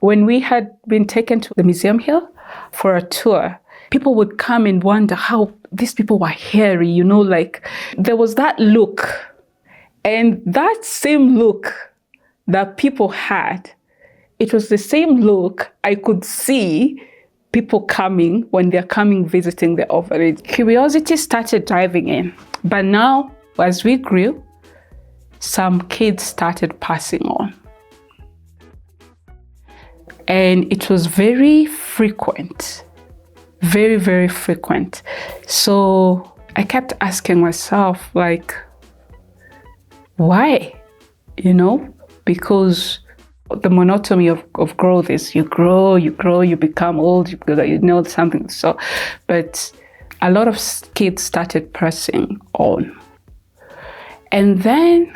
when we had been taken to the museum here for a tour, people would come and wonder how these people were hairy, you know, like there was that look. And that same look that people had, it was the same look I could see people coming when they're coming visiting the orphanage. Curiosity started driving in. But now, as we grew, some kids started passing on. And it was very frequent, very, very frequent. So I kept asking myself, like, why? You know, because the monotony of growth is you grow, you become old, you know something. So, but a lot of kids started pressing on. And then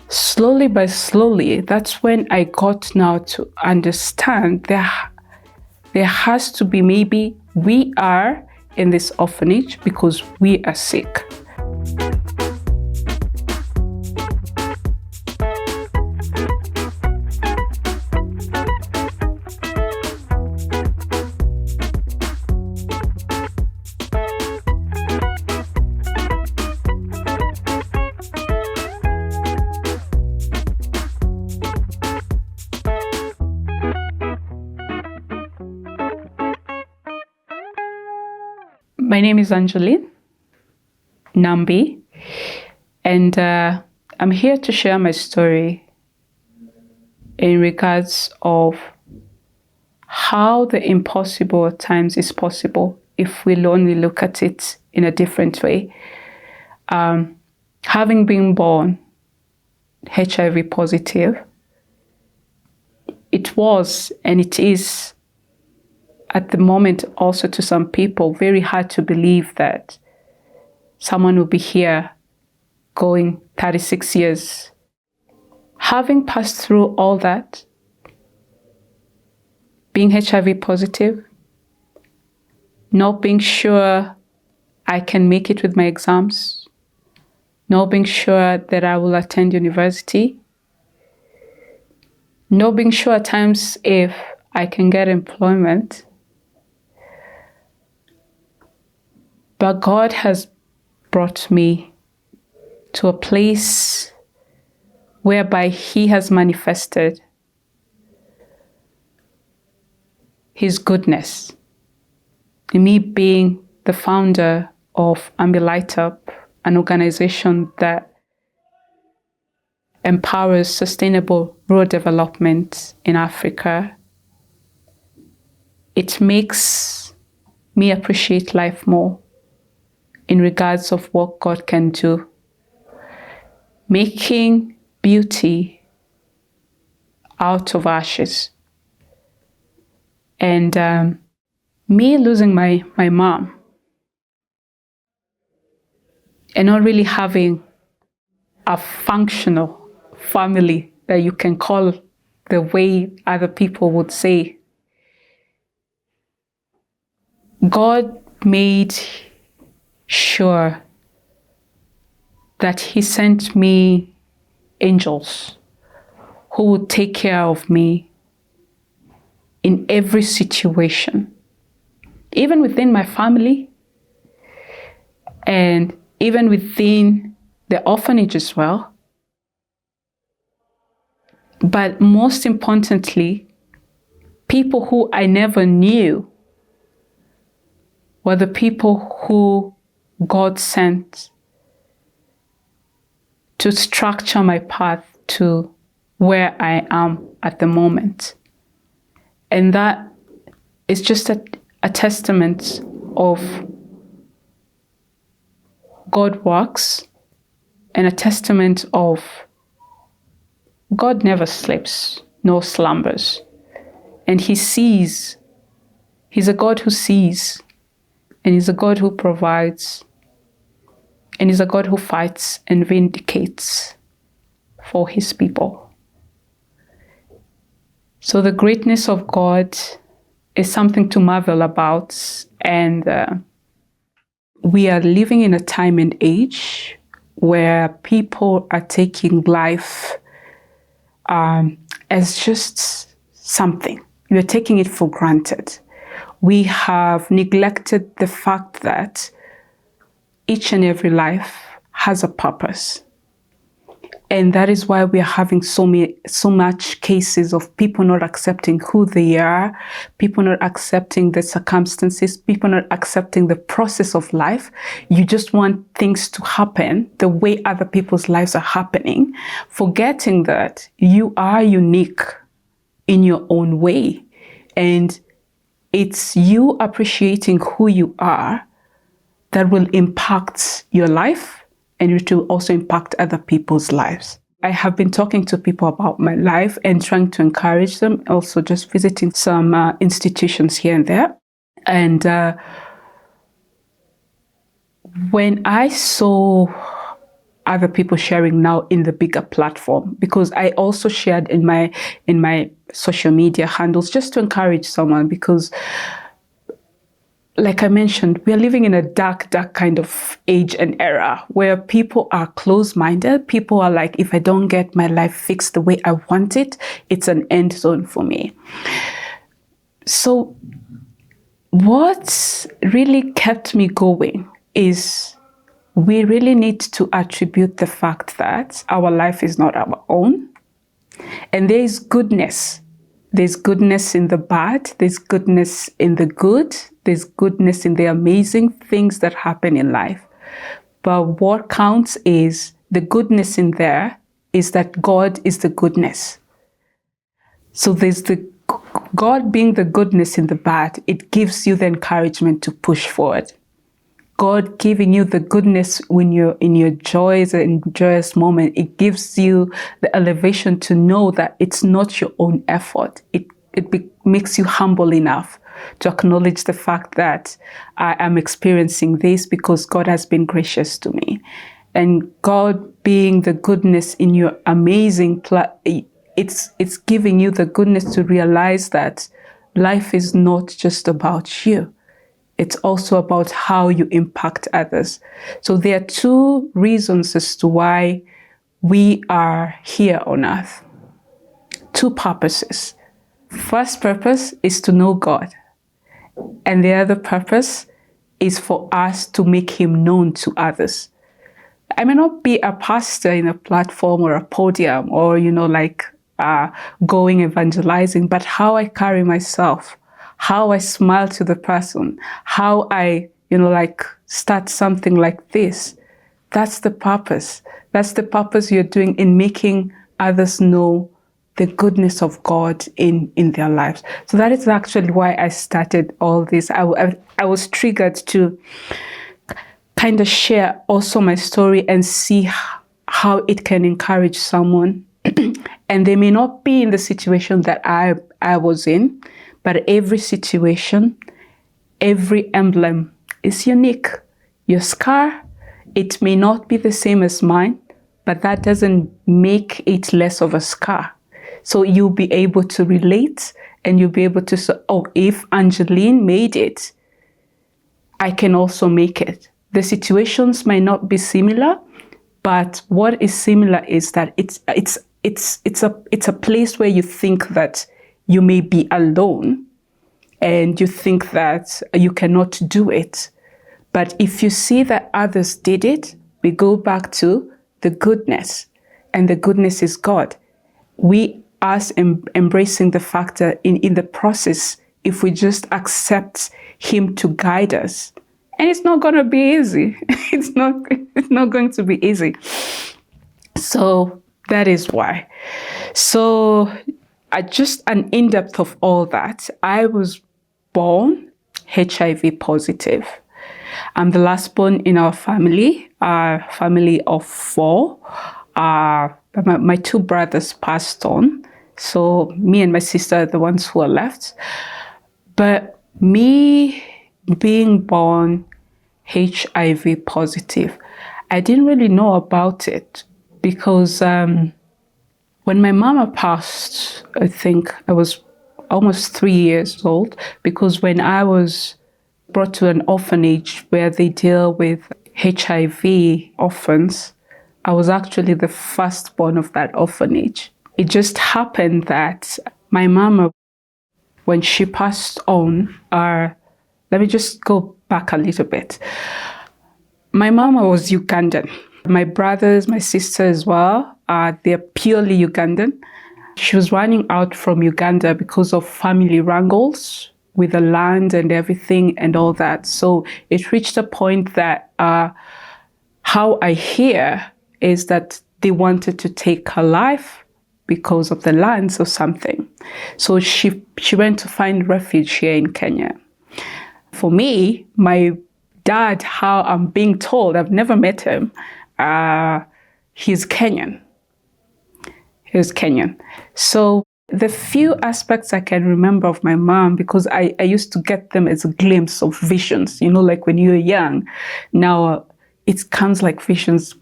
slowly by slowly, that's when I got now to understand there has to be, maybe we are in this orphanage because we are sick. My name is Angeline Nambi, and I'm here to share my story in regards of how the impossible at times is possible if we'll only look at it in a different way. Having been born HIV positive, it was and it is at the moment also to some people very hard to believe that someone will be here going 36 years. Having passed through all that, being HIV positive, not being sure I can make it with my exams, not being sure that I will attend university, not being sure at times if I can get employment. But God has brought me to a place whereby He has manifested His goodness. In me being the founder of Light Up, an organization that empowers sustainable rural development in Africa, it makes me appreciate life more in regards of what God can do. Making beauty out of ashes. And me losing my mom and not really having a functional family that you can call the way other people would say. God made sure that He sent me angels who would take care of me in every situation, even within my family and even within the orphanage as well. But most importantly, people who I never knew were the people who God sent to structure my path to where I am at the moment. And that is just a testament of God works and a testament of God never sleeps nor slumbers. And He sees. He's a God who sees. And He's a God who provides. And He's a God who fights and vindicates for His people. So the greatness of God is something to marvel about. And we are living in a time and age where people are taking life as just something. We're taking it for granted. We have neglected the fact that each and every life has a purpose. And that is why we are having so much cases of people not accepting who they are, people not accepting the circumstances, people not accepting the process of life. You just want things to happen the way other people's lives are happening, forgetting that you are unique in your own way. And it's you appreciating who you are that will impact your life, and it will also impact other people's lives. I have been talking to people about my life and trying to encourage them, also just visiting some institutions here and there. And when I saw other people sharing now in the bigger platform, because I also shared in my social media handles just to encourage someone, because like I mentioned, we are living in a dark kind of age and era where people are close-minded. People are like, if I don't get my life fixed the way I want it, it's an end zone for me. So what really kept me going is we really need to attribute the fact that our life is not our own. And there is goodness. There's goodness in the bad. There's goodness in the good. There's goodness in the amazing things that happen in life. But what counts is the goodness in there is that God is the goodness. So there's the God being the goodness in the bad. It gives you the encouragement to push forward. God giving you the goodness when you're in your joys and joyous moment. It gives you the elevation to know that it's not your own effort. It makes you humble enough to acknowledge the fact that I am experiencing this because God has been gracious to me. And God being the goodness in your amazing, it's giving you the goodness to realize that life is not just about you. It's also about how you impact others. So there are two reasons as to why we are here on earth. Two purposes. First purpose is to know God. And the other purpose is for us to make him known to others. I may not be a pastor in a platform or a podium or, going evangelizing, but how I carry myself, how I smile to the person, how I, start something like this. That's the purpose. That's the purpose you're doing in making others know the goodness of God in their lives. So that is actually why I started all this. I was triggered to kind of share also my story and see how it can encourage someone. And they may not be in the situation that I was in, but every situation, every emblem is unique. Your scar, it may not be the same as mine, but that doesn't make it less of a scar. So you'll be able to relate and you'll be able to say, oh, if Angeline made it, I can also make it. The situations might not be similar, but what is similar is that it's a place where you think that you may be alone and you think that you cannot do it. But if you see that others did it, we go back to the goodness, and the goodness is God. We us embracing the fact that in the process, if we just accept him to guide us, and it's not going to be easy. It's not going to be easy. So that is why. So just an in-depth of all that. I was born HIV positive. I'm the last born in our family of 4. My 2 brothers passed on. So me and my sister are the ones who are left. But me being born HIV positive, I didn't really know about it because when my mama passed, I think I was almost 3 years old, because when I was brought to an orphanage where they deal with HIV orphans, I was actually the firstborn of that orphanage. It just happened that my mama when she passed on, let me just go back a little bit. My mama was Ugandan. My brothers, my sister as well, they're purely Ugandan. She was running out from Uganda because of family wrangles with the land and everything and all that. So it reached a point that how I hear is that they wanted to take her life because of the lands or something. So she went to find refuge here in Kenya. For me, my dad, how I'm being told, I've never met him, he's Kenyan. He's Kenyan. So the few aspects I can remember of my mom, because I used to get them as a glimpse of visions, like when you're young. Now it comes like visions,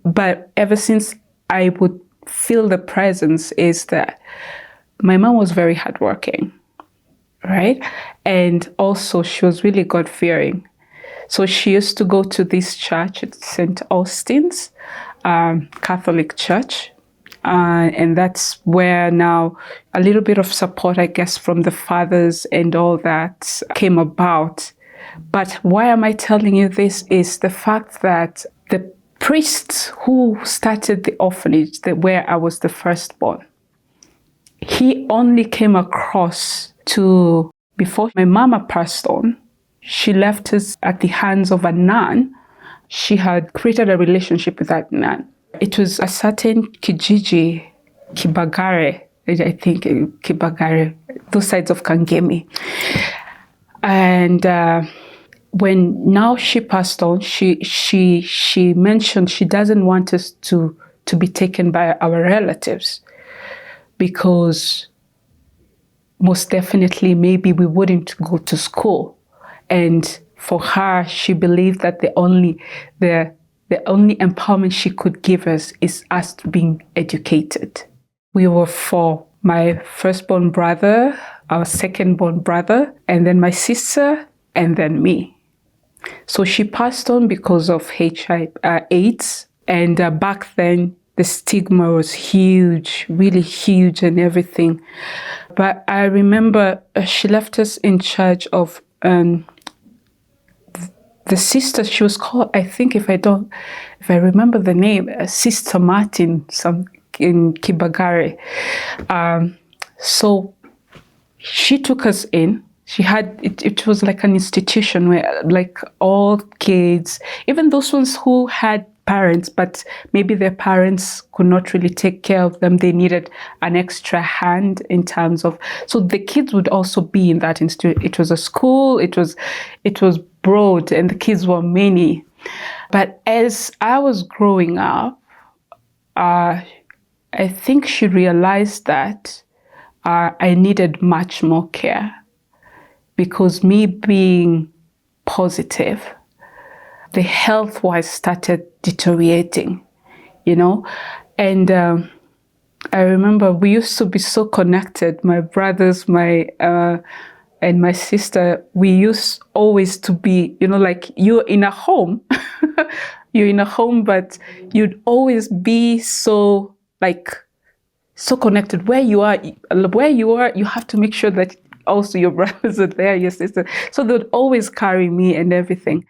but ever since I would feel the presence is that my mom was very hardworking, right? And also she was really God-fearing. So she used to go to this church at St. Austin's, Catholic church. And that's where now a little bit of support, I guess, from the fathers and all that came about. But why am I telling you this is the fact that the priest who started the orphanage, where I was the firstborn, he only came across before my mama passed on. She left us at the hands of a nun. She had created a relationship with that nun. It was a certain Kijiji, Kibagare, I think, Kibagare, those sides of Kangemi. And when now she passed on, she mentioned she doesn't want us to be taken by our relatives because most definitely maybe we wouldn't go to school. And for her, she believed that the only empowerment she could give us is us being educated. We were four. My firstborn brother, our secondborn brother, and then my sister, and then me. So she passed on because of AIDS. And back then, the stigma was huge, really huge and everything. But I remember she left us in charge of the sister. She was called, I think, if I remember the name, Sister Martin, in Kibagare. So she took us in. She had, it was like an institution where like all kids, even those ones who had parents, but maybe their parents could not really take care of them. They needed an extra hand in terms of, so the kids would also be in that institute. It was a school, it was broad and the kids were many. But as I was growing up, I think she realized that I needed much more care because me being positive, the health-wise started deteriorating, And I remember we used to be so connected, my brothers, and my sister. We used always to be, like you're in a home, but you'd always be so connected. Where you are, you have to make sure that also your brothers are there, your sister. So they'd always carry me and everything.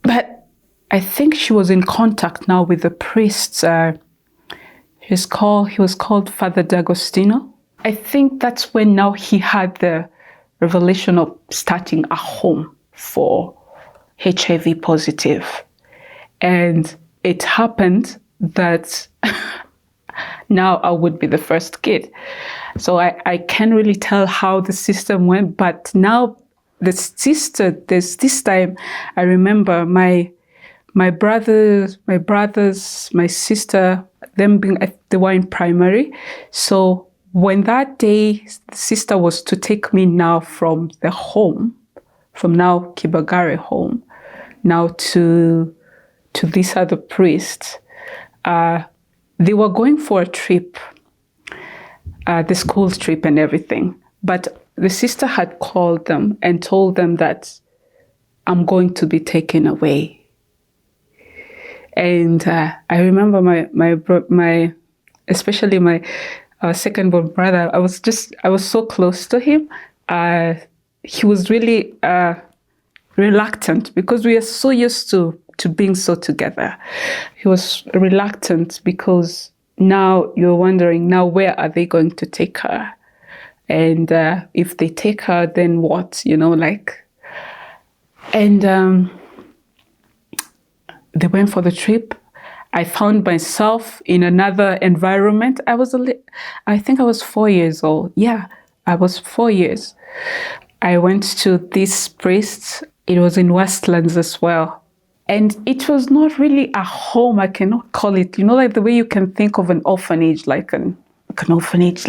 But I think she was in contact now with the priests. He was called Father D'Agostino. I think that's when now he had the revelation of starting a home for HIV positive. And it happened that now I would be the first kid. So I can't really tell how the system went, but now there's this time I remember my brothers, my sister, them being, they were in primary. So when that day, the sister was to take me now from the home, from now Kibagare home, now to this other priest, they were going for a trip, the school trip and everything. But the sister had called them and told them that I'm going to be taken away. And I remember my especially my our second born brother, I was so close to him. He was really reluctant because we are so used to being so together. He was reluctant because now you're wondering, now where are they going to take her? And if they take her, then what? And they went for the trip. I found myself in another environment. I think I was 4 years old. Yeah, I was 4 years. I went to this priest. It was in Westlands as well. And it was not really a home, I cannot call it, like the way you can think of an orphanage, like an orphanage,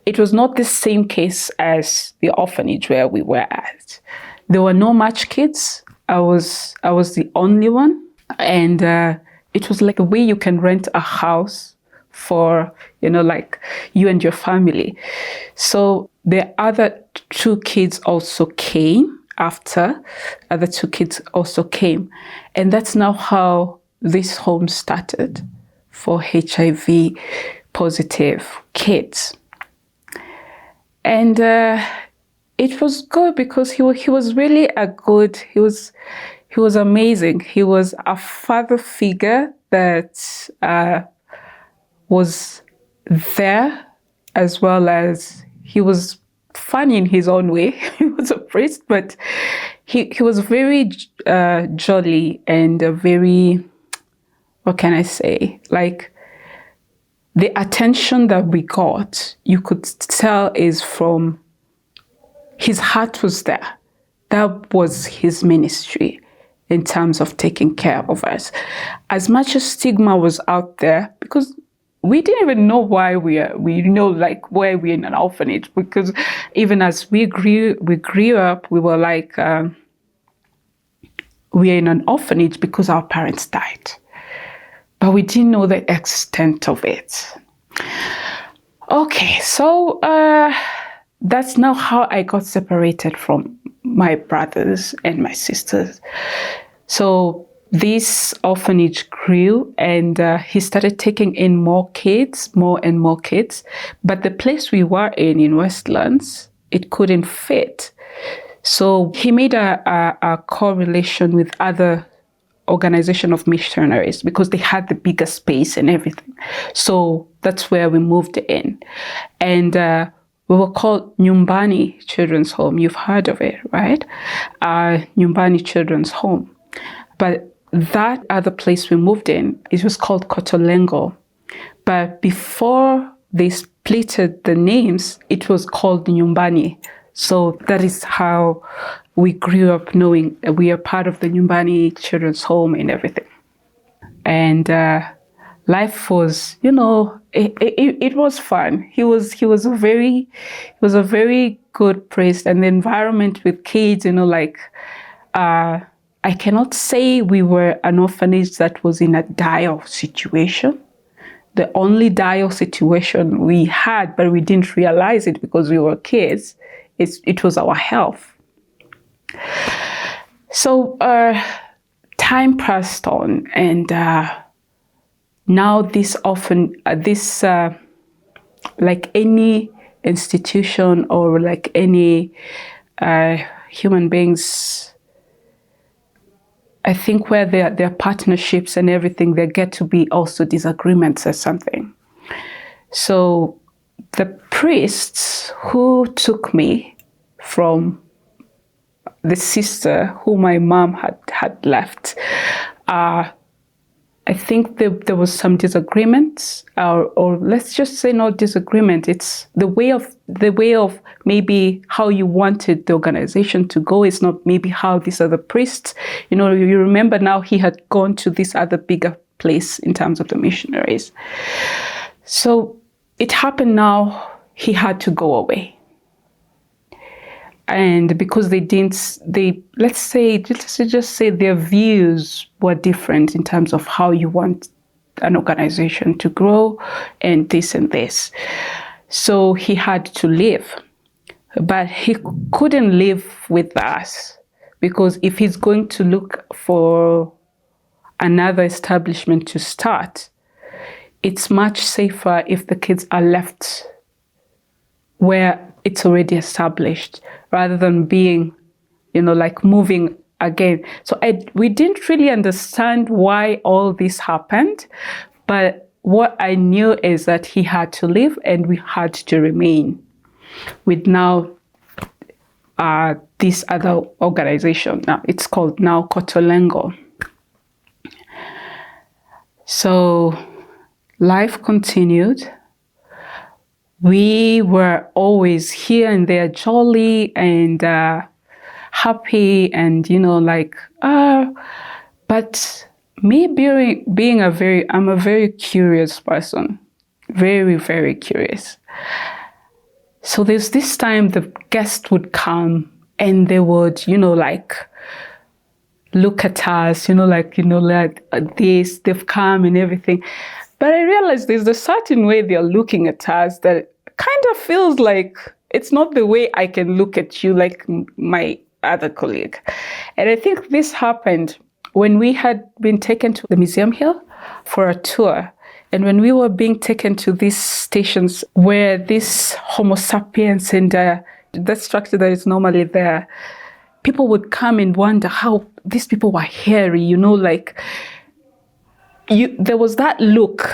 it was not the same case as the orphanage where we were at. There were no much kids. I was the only one. And it was like a way you can rent a house for, like you and your family. So the other two kids also came after. Other two kids also came. And that's now how this home started for HIV positive kids. And it was good because he was really he was amazing. He was a father figure that was there, as well as he was funny in his own way. He was a priest, but he was very jolly and very, what can I say? Like, the attention that we got, you could tell, is from his heart was there. That was his ministry in terms of taking care of us. As much as stigma was out there, because we didn't even know why why we're in an orphanage, because even as we grew up, we were like, we're in an orphanage because our parents died. But we didn't know the extent of it. Okay, so that's now how I got separated from my brothers and my sisters. So this orphanage grew, and he started taking in more and more kids. But the place we were in Westlands, it couldn't fit. So he made a correlation with other organization of missionaries because they had the bigger space and everything. So that's where we moved in. And we were called Nyumbani Children's Home. You've heard of it, right? Nyumbani Children's Home. But that other place we moved in, it was called Kotolengo. But before they splitted the names, it was called Nyumbani. So that is how we grew up, knowing we are part of the Nyumbani Children's Home and everything. And life was, it was fun. He was a very good priest, and the environment with kids, I cannot say we were an orphanage that was in a dire situation. The only dire situation we had, but we didn't realize it because we were kids, it was our health. So time passed on, and now like any institution or like any human beings, I think where there are partnerships and everything, there get to be also disagreements or something. So the priests who took me from the sister who my mom had left, I think there was some disagreement, or let's just say not disagreement. It's the way of maybe how you wanted the organization to go. It's not maybe how these other priests, you remember now he had gone to this other bigger place in terms of the missionaries. So it happened now, he had to go away. And because let's just say their views were different in terms of how you want an organization to grow and this and this. So he had to leave. But he couldn't live with us, because if he's going to look for another establishment to start, it's much safer if the kids are left where it's already established rather than being, like moving again. So we didn't really understand why all this happened, but what I knew is that he had to leave and we had to remain with now this other organization. Now it's called now Kotolengo. So life continued. We were always here and there, jolly and happy, and but me I'm a very curious person, very, very curious. So there's this time the guest would come and they would, look at us, like this, they've come and everything. But I realized there's a certain way they're looking at us that kind of feels like it's not the way I can look at you like my other colleague. And I think this happened when we had been taken to the museum here for a tour. And when we were being taken to these stations where this Homo sapiens and that structure that is normally there, people would come and wonder how these people were hairy, there was that look.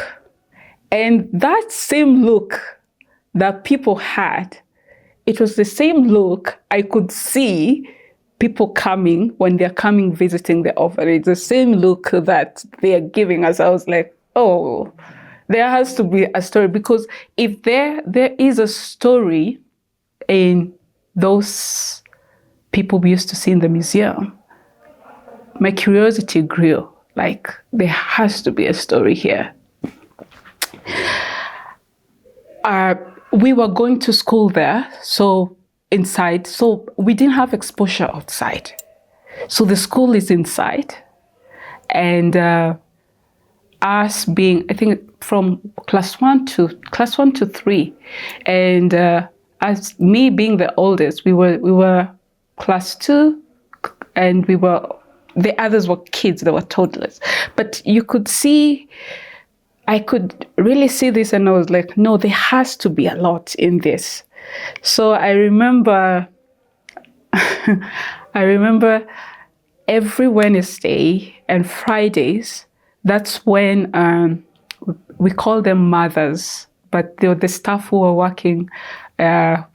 And that same look that people had, it was the same look I could see people coming when they're coming visiting the orphanage, the same look that they are giving us. I was like, oh, there has to be a story, because if there is a story in those people we used to see in the museum, my curiosity grew. Like, there has to be a story here. We were going to school there, so inside, so we didn't have exposure outside. So the school is inside, and us being, I think, from class 1 to 3, and as me being the oldest, we were class 2, and the others were kids, they were toddlers. But I could really see this, and I was like, no, there has to be a lot in this. So I remember every Wednesday and Fridays, that's when we call them mothers, but they were the staff who were working at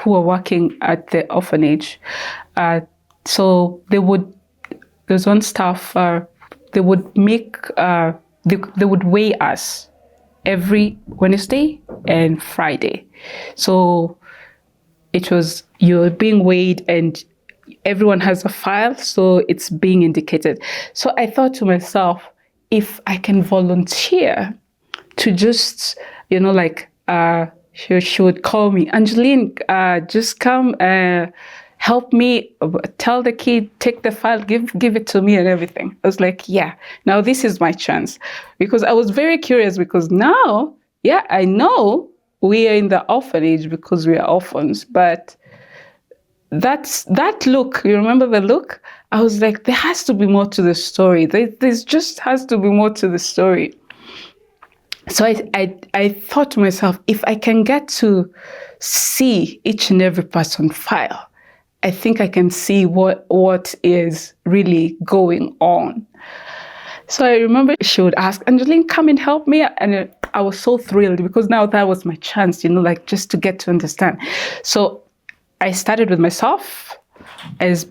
the orphanage. So there's one staff, they would weigh us every Wednesday and Friday. So it was, you're being weighed and everyone has a file, so it's being indicated. So I thought to myself, if I can volunteer to just, she would call me, Angeline, just come, help me, tell the kid, take the file, give it to me and everything. I was like, yeah, now this is my chance. Because I was very curious, because now, yeah, I know we are in the orphanage because we are orphans, but that look, you remember the look? I was like, there has to be more to the story. There just has to be more to the story. So I thought to myself, if I can get to see each and every person's file, I think I can see what is really going on. So I remember she would ask, Angeline, come and help me. And I was so thrilled, because now that was my chance, just to get to understand. So I started with myself. As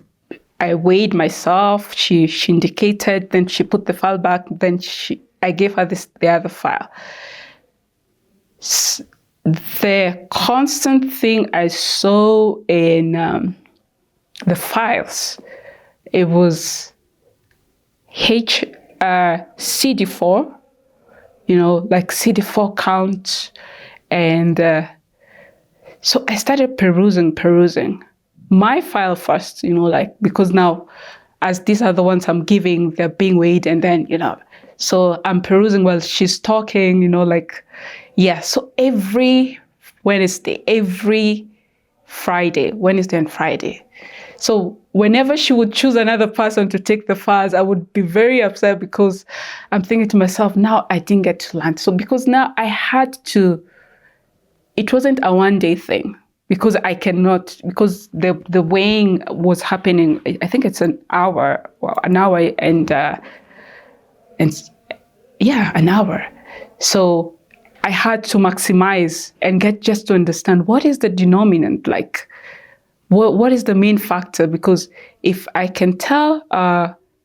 I weighed myself, she indicated, then she put the file back, then I gave her the other file. The constant thing I saw in the files, it was CD4, like CD4 count. And so I started perusing my file first, because now, as these are the ones I'm giving, they're being weighed, and then, so I'm perusing while she's talking, so every Wednesday, every Friday, Wednesday and Friday, So whenever she would choose another person to take the fast, I would be very upset because I'm thinking to myself, now I didn't get to learn. So because now I had to, it wasn't a one-day thing because I cannot, because the weighing was happening, I think it's an hour and yeah, an hour. So I had to maximize and get just to understand what is the denominant, like what is the main factor? Because if I can tell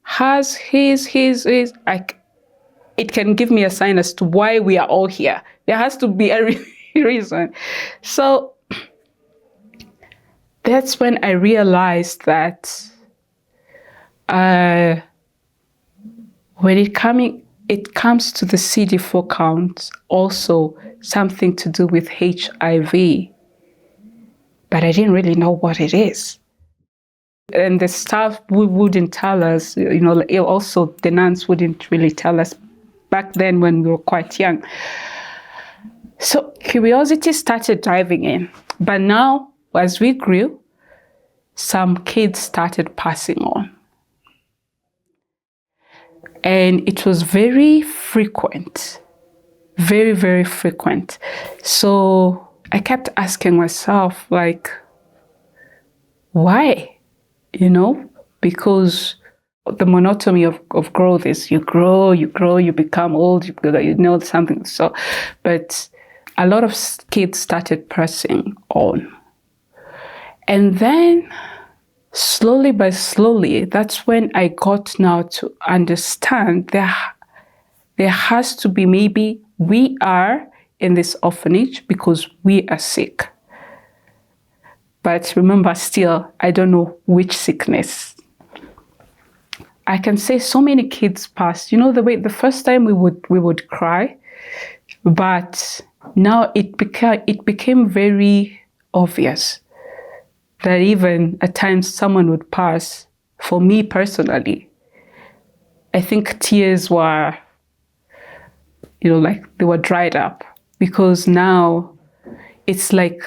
hers, his, it can give me a sign as to why we are all here. There has to be a reason. So that's when I realized that when it comes to the CD4 count, also something to do with HIV, but I didn't really know what it is. And the staff wouldn't tell us, also the nuns wouldn't really tell us back then when we were quite young. So curiosity started driving in. But now, as we grew, some kids started passing on. And it was very frequent, very, very frequent. So I kept asking myself, like, why? Because the monotony of growth is you grow, you become old, something. So, but a lot of kids started passing on. And then slowly by slowly, that's when I got now to understand there has to be, maybe we are in this orphanage because we are sick. But remember, still, I don't know which sickness. I can say so many kids passed. The first time we would cry, but now it became very obvious that even at times someone would pass. For me personally, I think tears were, like they were dried up, because now it's like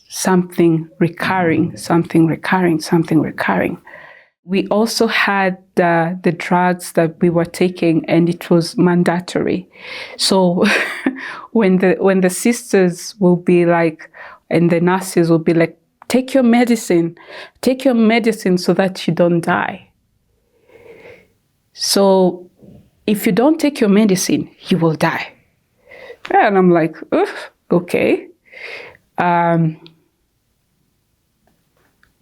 something recurring. We also had the drugs that we were taking, and it was mandatory. So when the sisters will be like, and the nurses will be like, take your medicine so that you don't die. So if you don't take your medicine, you will die. And I'm like, okay.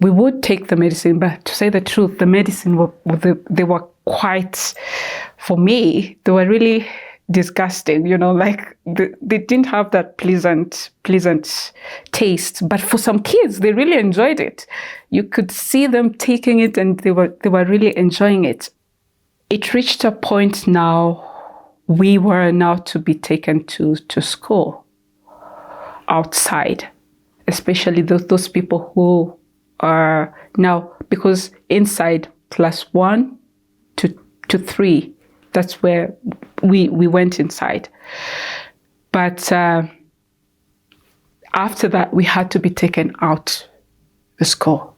We would take the medicine, but to say the truth, the medicine they were quite, for me, they were really disgusting. They didn't have that pleasant taste. But for some kids, they really enjoyed it. You could see them taking it, and they were really enjoying it. It reached a point now. We were now to be taken to school outside, especially those people who are now, because inside class 1 to 3, that's where we went inside. But after that, we had to be taken out the school.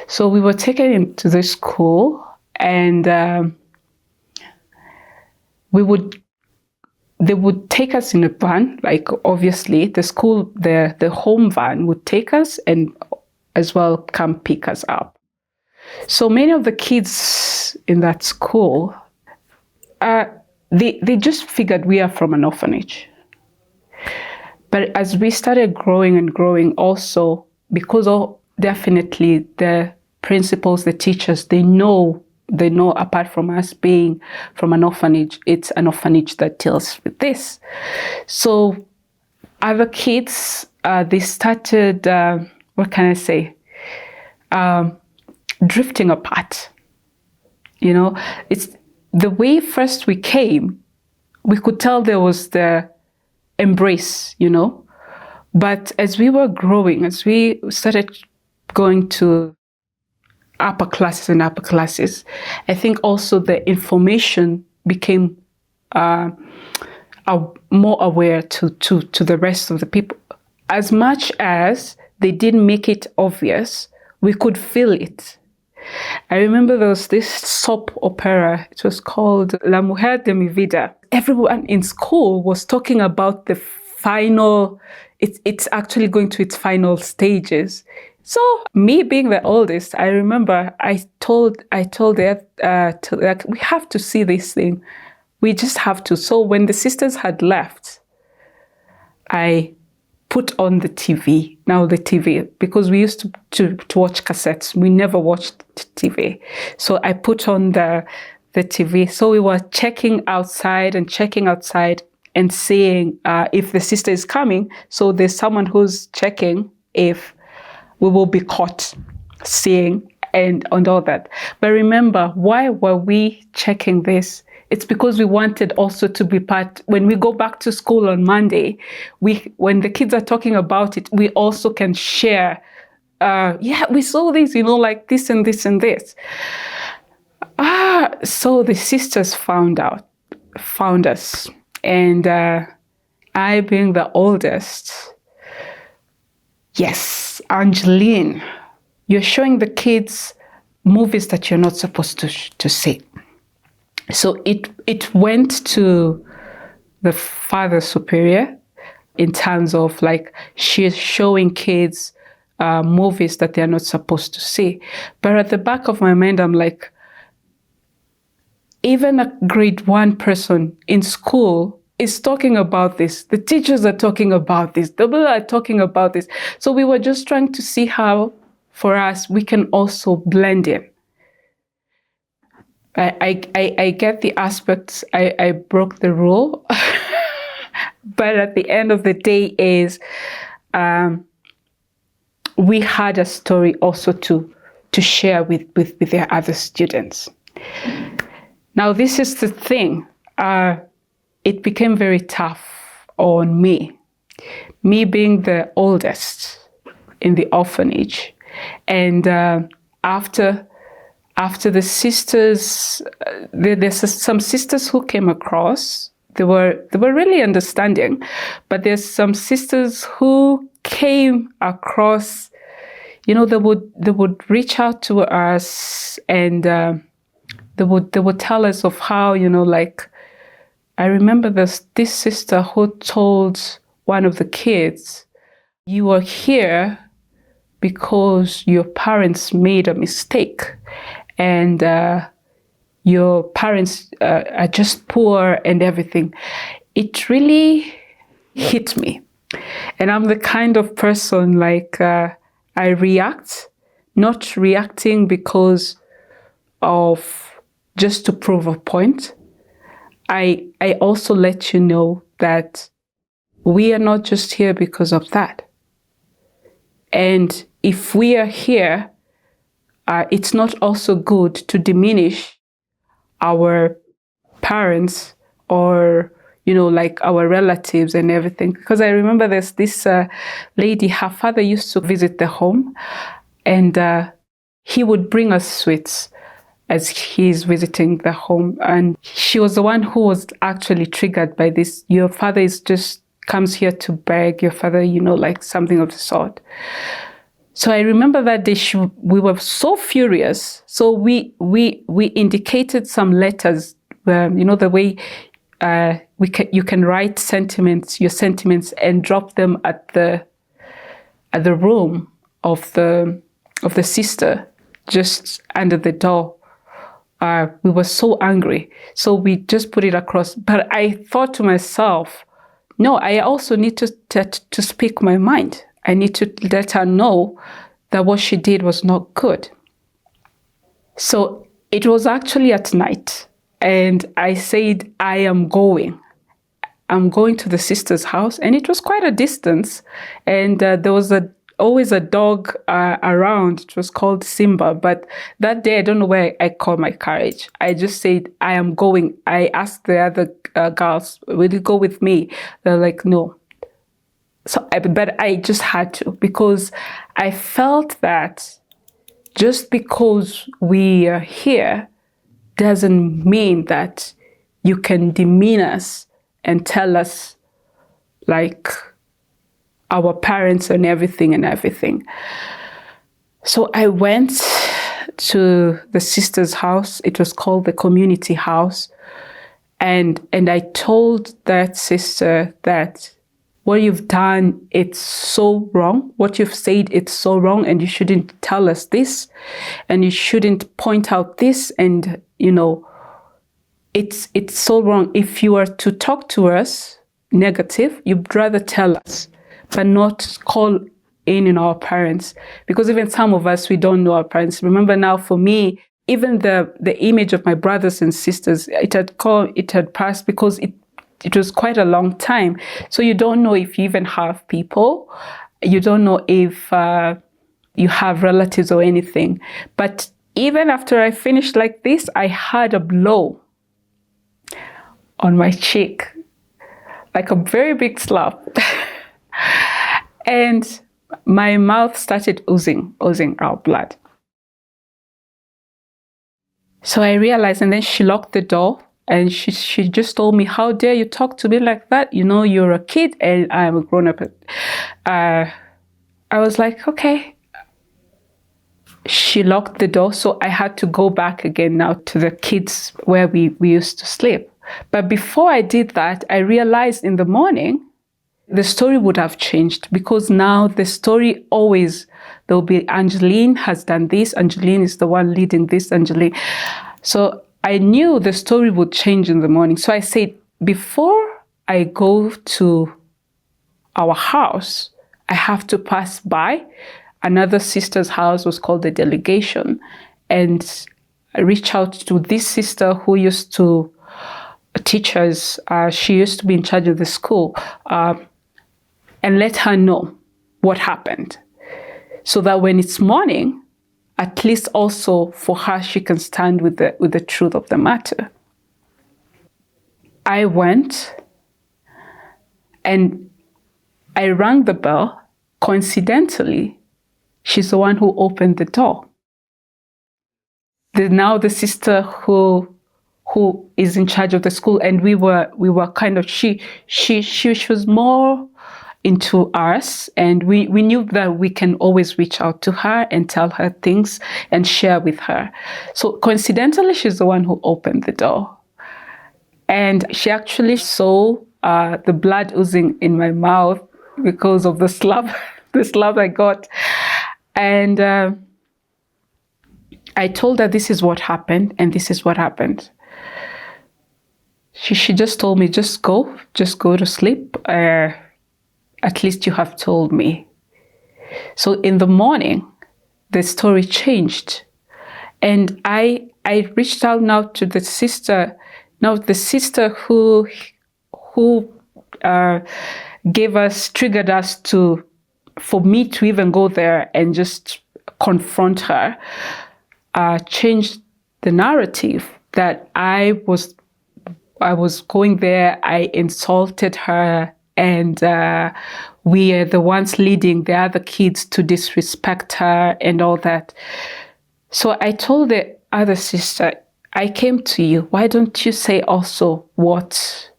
So we were taken into the school, and they would take us in a van. Like, obviously the school, the home van would take us and as well come pick us up. So many of the kids in that school, they just figured we are from an orphanage. But as we started growing and growing, also, because definitely the principals, the teachers, they know apart from us being from an orphanage, it's an orphanage that deals with this. So other kids, they started, what can I say, drifting apart. It's the way first we came, we could tell there was the embrace, but as we were growing, as we started going to upper classes, I think also the information became more aware to the rest of the people. As much as they didn't make it obvious, We could feel it. I remember there was this soap opera. It was called La Mujer de mi Vida. Everyone in school was talking about the final, it's actually going to its final stages. So me being the oldest, I remember I told that we have to see this thing. We just have to. So when the sisters had left, I put on the TV. Now the TV, because we used to watch cassettes. We never watched TV. So I put on the TV. So we were checking outside and seeing if the sister is coming. So there's someone who's checking if we will be caught seeing and all that. But remember, why were we checking this? It's because we wanted also to be part. When we go back to school on Monday, when the kids are talking about it, we also can share. We saw this, like this and this and this. So the sisters found us, and I being the oldest. Yes, Angeline, you're showing the kids movies that you're not supposed to see. So it went to the Father Superior in terms of like she's showing kids movies that they're not supposed to see. But at the back of my mind, I'm like, even a grade 1 person in school is talking about this. The teachers are talking about this. The people are talking about this. So we were just trying to see how, for us, we can also blend in. I get the aspects. I broke the rule. But at the end of the day is we had a story also to share with their other students. Now, this is the thing. It became very tough on me being the oldest in the orphanage. And after the sisters, there's some sisters who came across. They were really understanding, but there's some sisters who came across. They would reach out to us, and they would tell us of how, like, I remember this sister who told one of the kids, "You are here because your parents made a mistake, and your parents are just poor and everything." It really hit me. And I'm the kind of person like I react, not reacting because of just to prove a point. I also let you know that we are not just here because of that. And if we are here, it's not also good to diminish our parents or, like our relatives and everything. Because I remember there's this lady, her father used to visit the home, and he would bring us sweets as he's visiting the home. And she was the one who was actually triggered by this. Your father comes here to beg, your father, like something of the sort. So I remember that day we were so furious. So we indicated some letters, the way you can write your sentiments and drop them at the room of the sister, just under the door. We were so angry. So we just put it across. But I thought to myself, no, I also need to speak my mind. I need to let her know that what she did was not good. So it was actually at night, and I said, I'm going to the sister's house, and it was quite a distance, and there was always a dog around. It was called Simba, but that day, I don't know where I called my courage. I just said, I am going. I asked the other girls, will you go with me? They're like, no. But I just had to, because I felt that just because we are here doesn't mean that you can demean us and tell us like our parents and everything. So I went to the sister's house. It was called the community house. And I told that sister that what you've done, it's so wrong. What you've said, it's so wrong. And you shouldn't tell us this. And you shouldn't point out this. And, it's so wrong. If you are to talk to us negative, you'd rather tell us, but not call in our parents. Because even some of us, we don't know our parents. Remember now, for me, even the image of my brothers and sisters, it had passed because it was quite a long time. So you don't know if you even have people. You don't know if you have relatives or anything. But even after I finished like this, I had a blow on my cheek, like a very big slap. And my mouth started oozing out blood. So I realized, and then she locked the door, and she just told me, "How dare you talk to me like that? You're a kid and I'm a grown-up." I was like, okay. She locked the door, so I had to go back again now to the kids where we used to sleep. But before I did that, I realized in the morning, the story would have changed, because now the story always, there'll be Angeline has done this, Angeline is the one leading this, Angeline. So I knew the story would change in the morning. So I said, before I go to our house, I have to pass by another sister's house, was called the Delegation, and I reach out to this sister who used to teach us. She used to be in charge of the school. And let her know what happened, so that when it's morning, at least also for her, she can stand with the truth of the matter. I went and I rang the bell. Coincidentally, she's the one who opened the door. Now the sister who is in charge of the school, and we were kind of, she was more into us, and we knew that we can always reach out to her and tell her things and share with her. So coincidentally, she's the one who opened the door. And she actually saw the blood oozing in my mouth because of the slap I got. And I told her, this is what happened, and this is what happened. She just told me, just go to sleep. At least you have told me. So in the morning, the story changed. And I reached out now to the sister, who triggered us for me to even go there and just confront her, changed the narrative that I was going there, I insulted her, and we are the ones leading the other kids to disrespect her and all that. So I told the other sister, I came to you. Why don't you say also what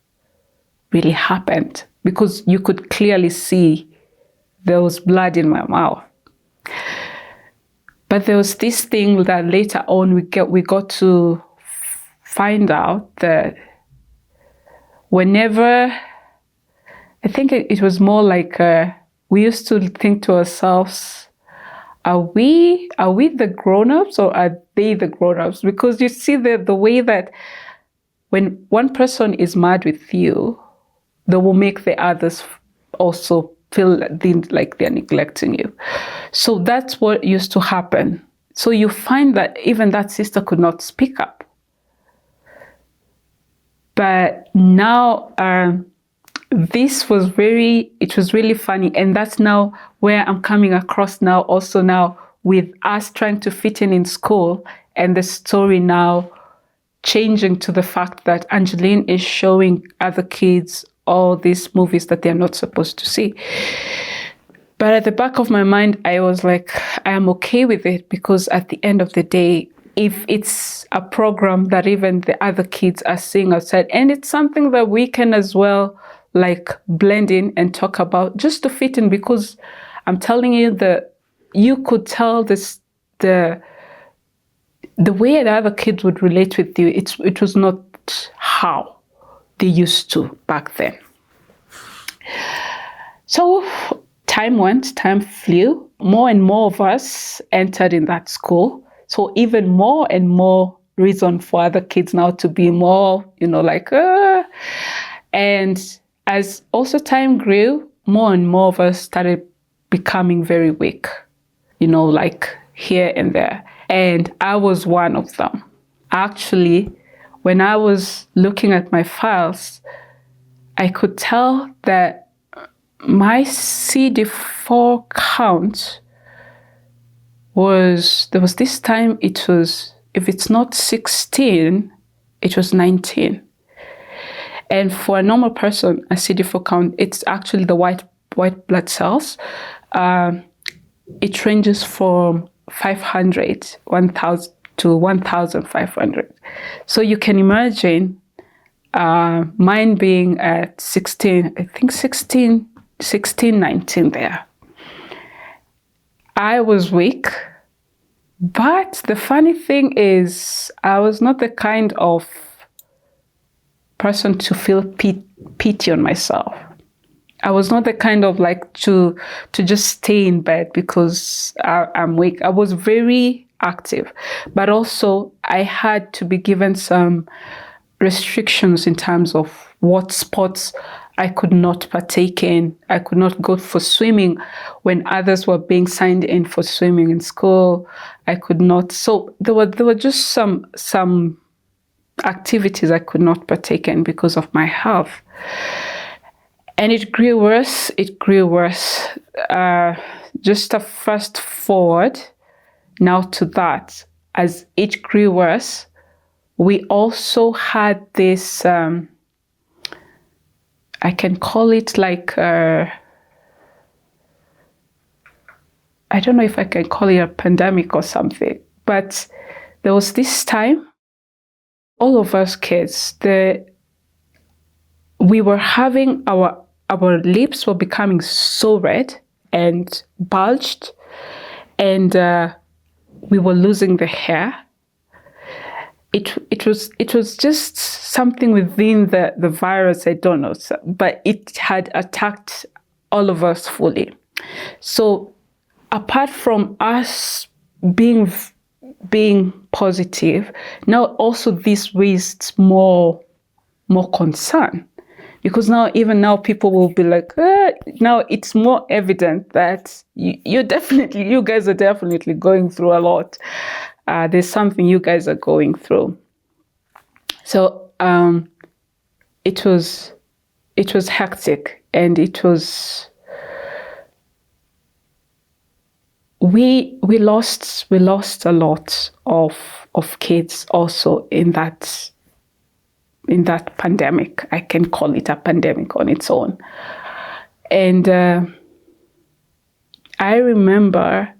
really happened? Because you could clearly see there was blood in my mouth. But there was this thing that later on we got to find out that whenever, I think it was more like we used to think to ourselves, are we the grown-ups or are they the grown-ups? Because you see the way that when one person is mad with you, they will make the others also feel like they're neglecting you. So that's what used to happen. So you find that even that sister could not speak up. But now, it was really funny. And that's now where I'm coming across now, also now with us trying to fit in school, and the story now changing to the fact that Angeline is showing other kids all these movies that they're not supposed to see. But at the back of my mind, I was like, I am okay with it, because at the end of the day, if it's a program that even the other kids are seeing outside, and it's something that we can as well like blend in and talk about just to fit in, because I'm telling you, you could tell this the way the other kids would relate with you, it was not how they used to back then. So time flew. More and more of us entered in that school. So even more and more reason for other kids now to be more, and as also time grew, more and more of us started becoming very weak, here and there. And I was one of them. Actually, when I was looking at my files, I could tell that my CD4 count there was this time it was, if it's not 16, it was 19. And for a normal person, a CD4 count, it's actually the white blood cells. It ranges from 500, 1,000 to 1,500. So you can imagine mine being at 16, I think 16, 19 there. I was weak, but the funny thing is I was not the kind of person to feel pity on myself. I was not the kind of to just stay in bed because I'm weak. I was very active, but also I had to be given some restrictions in terms of what sports I could not partake in. I could not go for swimming when others were being signed in for swimming in school. I could not. So there were just some activities I could not partake in because of my health. And it grew worse. Just a fast forward now to that. As it grew worse, we also had this, I can call it I don't know if I can call it a pandemic or something, but there was this time, all of us kids, we were having our lips were becoming so red and bulged, and we were losing the hair. It was just something within the virus, I don't know, but it had attacked all of us fully. So apart from us being positive, now also this raised more concern, because even now people will be like, now it's more evident that you guys are definitely going through a lot. There's something you guys are going through. So it was hectic, and it was we lost a lot of kids also in that pandemic. I can call it a pandemic on its own. And I remember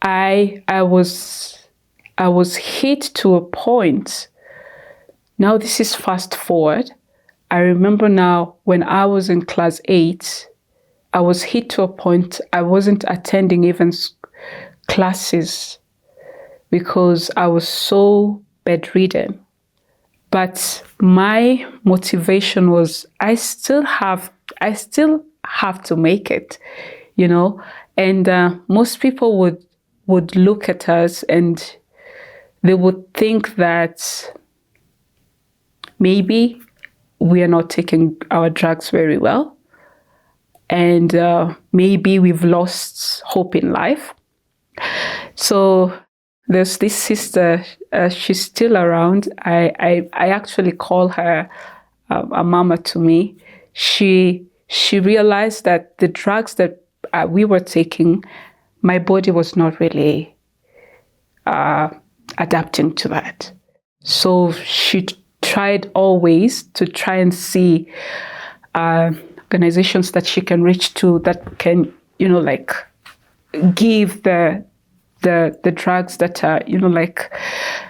I was hit to a point. Now this is fast forward. I remember now when I was in class 8, I was hit to a point I wasn't attending even classes because I was so bedridden. But my motivation was I still have to make it, And most people would look at us and they would think that maybe we are not taking our drugs very well, and maybe we've lost hope in life. So there's this sister, she's still around. I actually call her a mama to me. She realized that the drugs that we were taking, my body was not really adapting to that. So she tried always to try and see organizations that she can reach to that can, give the drugs that are,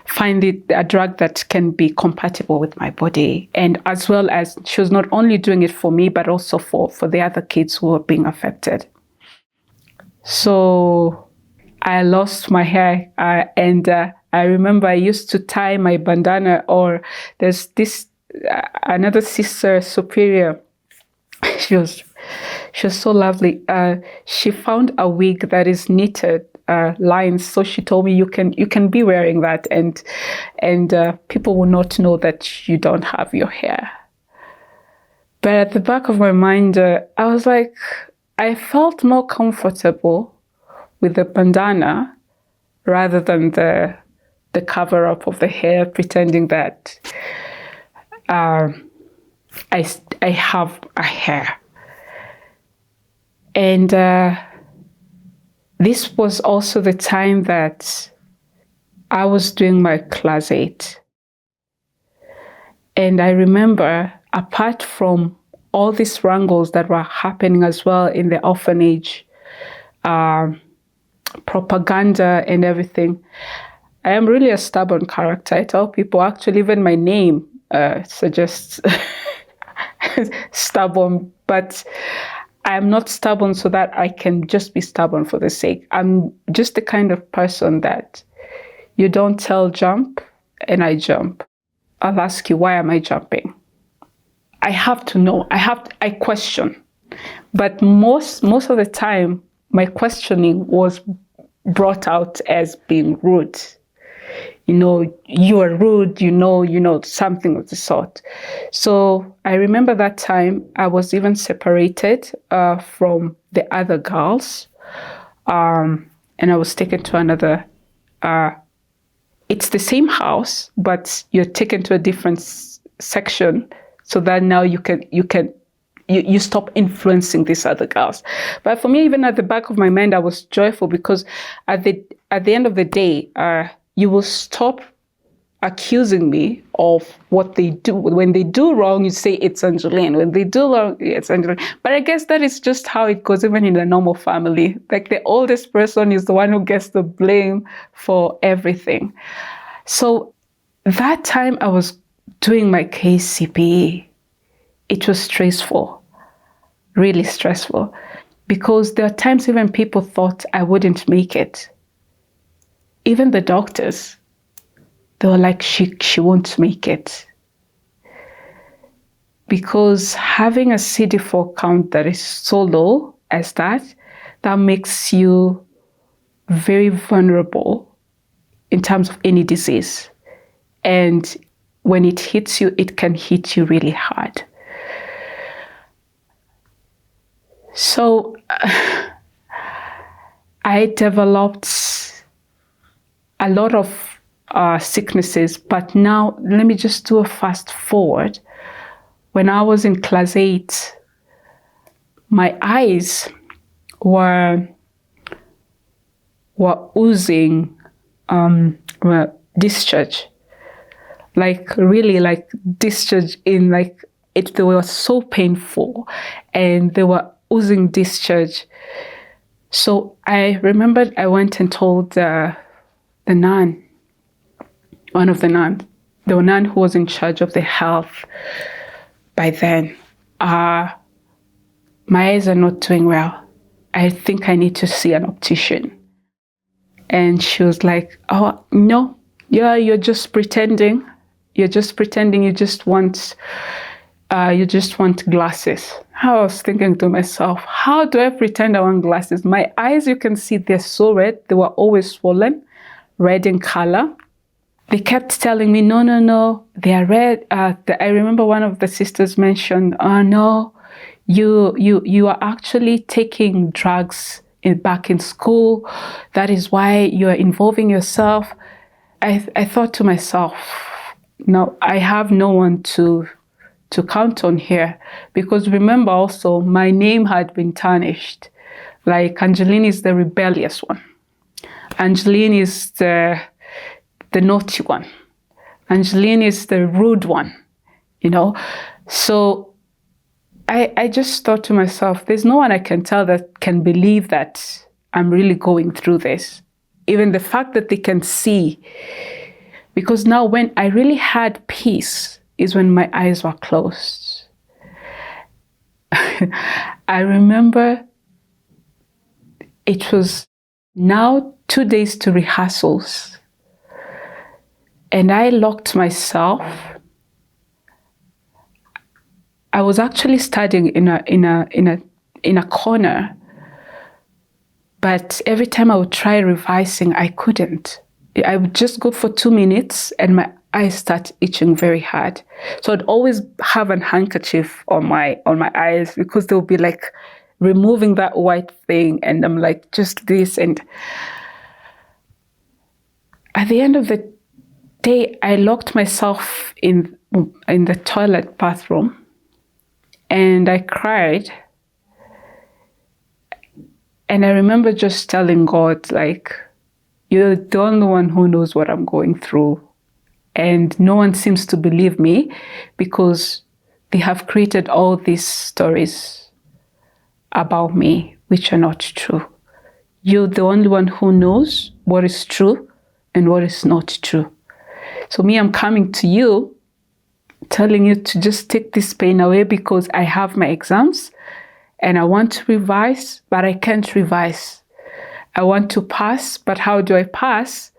find a drug that can be compatible with my body. And as well as she was not only doing it for me, but also for the other kids who were being affected. So I lost my hair, and I remember I used to tie my bandana, or there's this another sister superior. She was so lovely. She found a wig that is knitted lines, so she told me you can be wearing that, and people will not know that you don't have your hair. But at the back of my mind, I was like, I felt more comfortable with the bandana rather than the cover up of the hair, pretending that I have a hair. And this was also the time that I was doing my class 8. And I remember, apart from all these wrangles that were happening as well in the orphanage, propaganda and everything, I am really a stubborn character. I tell people, actually, even my name suggests stubborn, but I'm not stubborn so that I can just be stubborn for the sake. I'm just the kind of person that you don't tell jump and I jump. I'll ask you, why am I jumping? I have to know. I question. But most of the time, my questioning was brought out as being rude. You are rude, something of the sort. So I remember that time I was even separated from the other girls. And I was taken to another, it's the same house, but you're taken to a different section so that now you stop influencing these other girls. But for me, even at the back of my mind, I was joyful because at the end of the day, you will stop accusing me of what they do. When they do wrong, you say it's Angeline. When they do wrong, it's Angeline. But I guess that is just how it goes, even in a normal family. Like, the oldest person is the one who gets the blame for everything. So that time I was doing my KCPE. It was stressful, really stressful, because there are times even people thought I wouldn't make it. Even the doctors, they were like, she won't make it. Because having a CD4 count that is so low as that makes you very vulnerable in terms of any disease. And when it hits you, it can hit you really hard. So I developed a lot of sicknesses, but now let me just do a fast forward. When I was in class 8, my eyes were oozing discharge, like really like discharge in like it. They were so painful, and they were oozing discharge. So I remembered I went and told the nun, one of the nuns, the nun who was in charge of the health by then, my eyes are not doing well. I think I need to see an optician. And she was like, oh, no, yeah, you're just pretending. You're just pretending. You just want glasses. I was thinking to myself, how do I pretend I want glasses? My eyes, you can see, they're so red. They were always swollen, red in color. They kept telling me, no, they are red. I remember one of the sisters mentioned, oh no, you are actually taking drugs back in school. That is why you are involving yourself. I thought to myself, no, I have no one to count on here, because remember also my name had been tarnished. Like, Angeline is the rebellious one. Angeline is the naughty one. Angeline is the rude one, So I just thought to myself, there's no one I can tell that can believe that I'm really going through this. Even the fact that they can see. Because now when I really had peace is when my eyes were closed. I remember it was now 2 days to rehearsals. And I locked myself. I was actually studying in a corner, but every time I would try revising, I couldn't. I would just go for 2 minutes and my eyes start itching very hard. So I'd always have a handkerchief on my eyes because they'll be like removing that white thing, and I'm like, just this. And at the end of the day, I locked myself in the toilet bathroom and I cried. And I remember just telling God, like, you're the only one who knows what I'm going through. And no one seems to believe me because they have created all these stories about me, which are not true. You're the only one who knows what is true and what is not true. So me, I'm coming to you, telling you to just take this pain away because I have my exams and I want to revise, but I can't revise. I want to pass, but how do I pass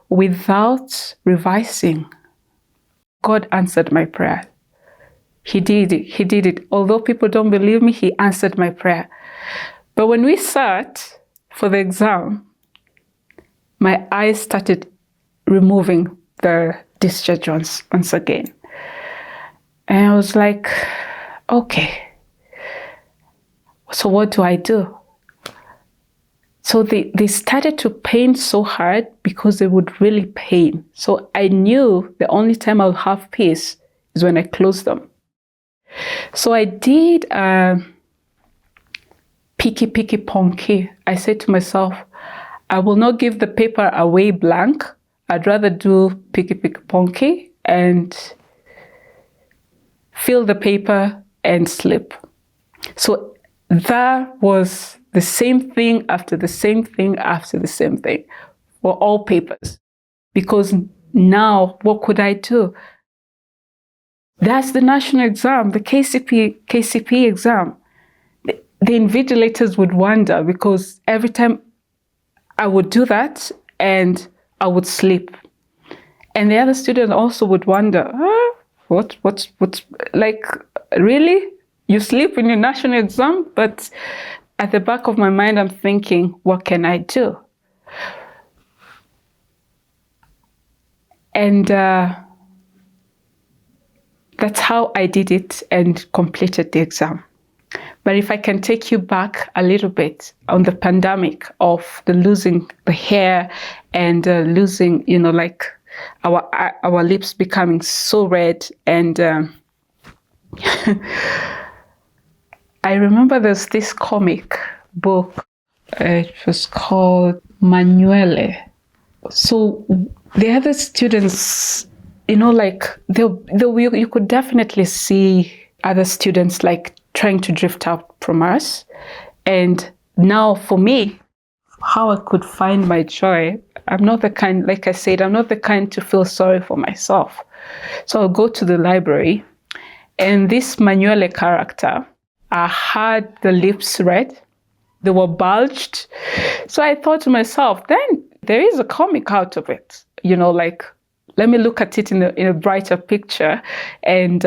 without revising? God answered my prayer. He did it. He did it. Although people don't believe me, he answered my prayer. But when we sat for the exam, my eyes started removing the discharge once again. And I was like, okay, so what do I do? So they started to pain so hard because they would really pain. So I knew the only time I'll have peace is when I close them. So I did picky ponky. I said to myself, I will not give the paper away blank. I'd rather do picky ponky and fill the paper and slip. So that was the same thing after the same thing after the same thing for all papers. Because now, what could I do? That's the national exam, the KCP exam. The invigilators would wonder because every time I would do that and I would sleep. And the other student also would wonder, what's like, really? You sleep in your national exam? But at the back of my mind, I'm thinking, what can I do? And that's how I did it and completed the exam. But if I can take you back a little bit on the pandemic of the losing the hair and losing, like our lips becoming so red. And I remember there's this comic book. It was called Manuele. So the other students, you could definitely see other students like trying to drift out from us. And now for me, how I could find my joy, I'm not the kind, like I said, I'm not the kind to feel sorry for myself. So I'll go to the library, and this Manuele character, I had the lips red, they were bulged. So I thought to myself, then there is a comic out of it. Let me look at it in a brighter picture and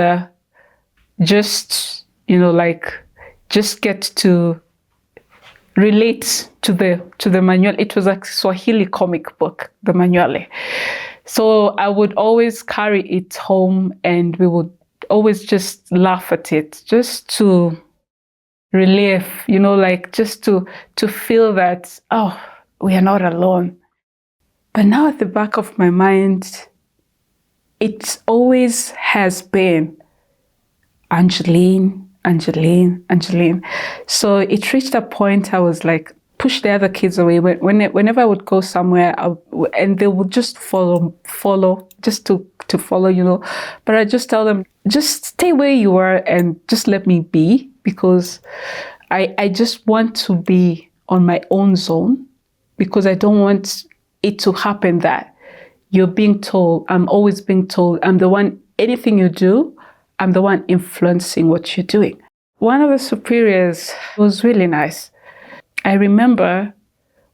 just get to relate to the manual. It was a Swahili comic book, the Manuale. So I would always carry it home and we would always just laugh at it, just to relieve, just to feel that, we are not alone. But now at the back of my mind, it always has been Angeline. So it reached a point I was like, push the other kids away. Whenever I would go somewhere, and they would just follow, just to follow, But I just tell them, just stay where you are and just let me be, because I just want to be on my own zone, because I don't want it to happen that you're being told, I'm always being told, I'm the one, anything you do, I'm the one influencing what you're doing. One of the superiors was really nice. I remember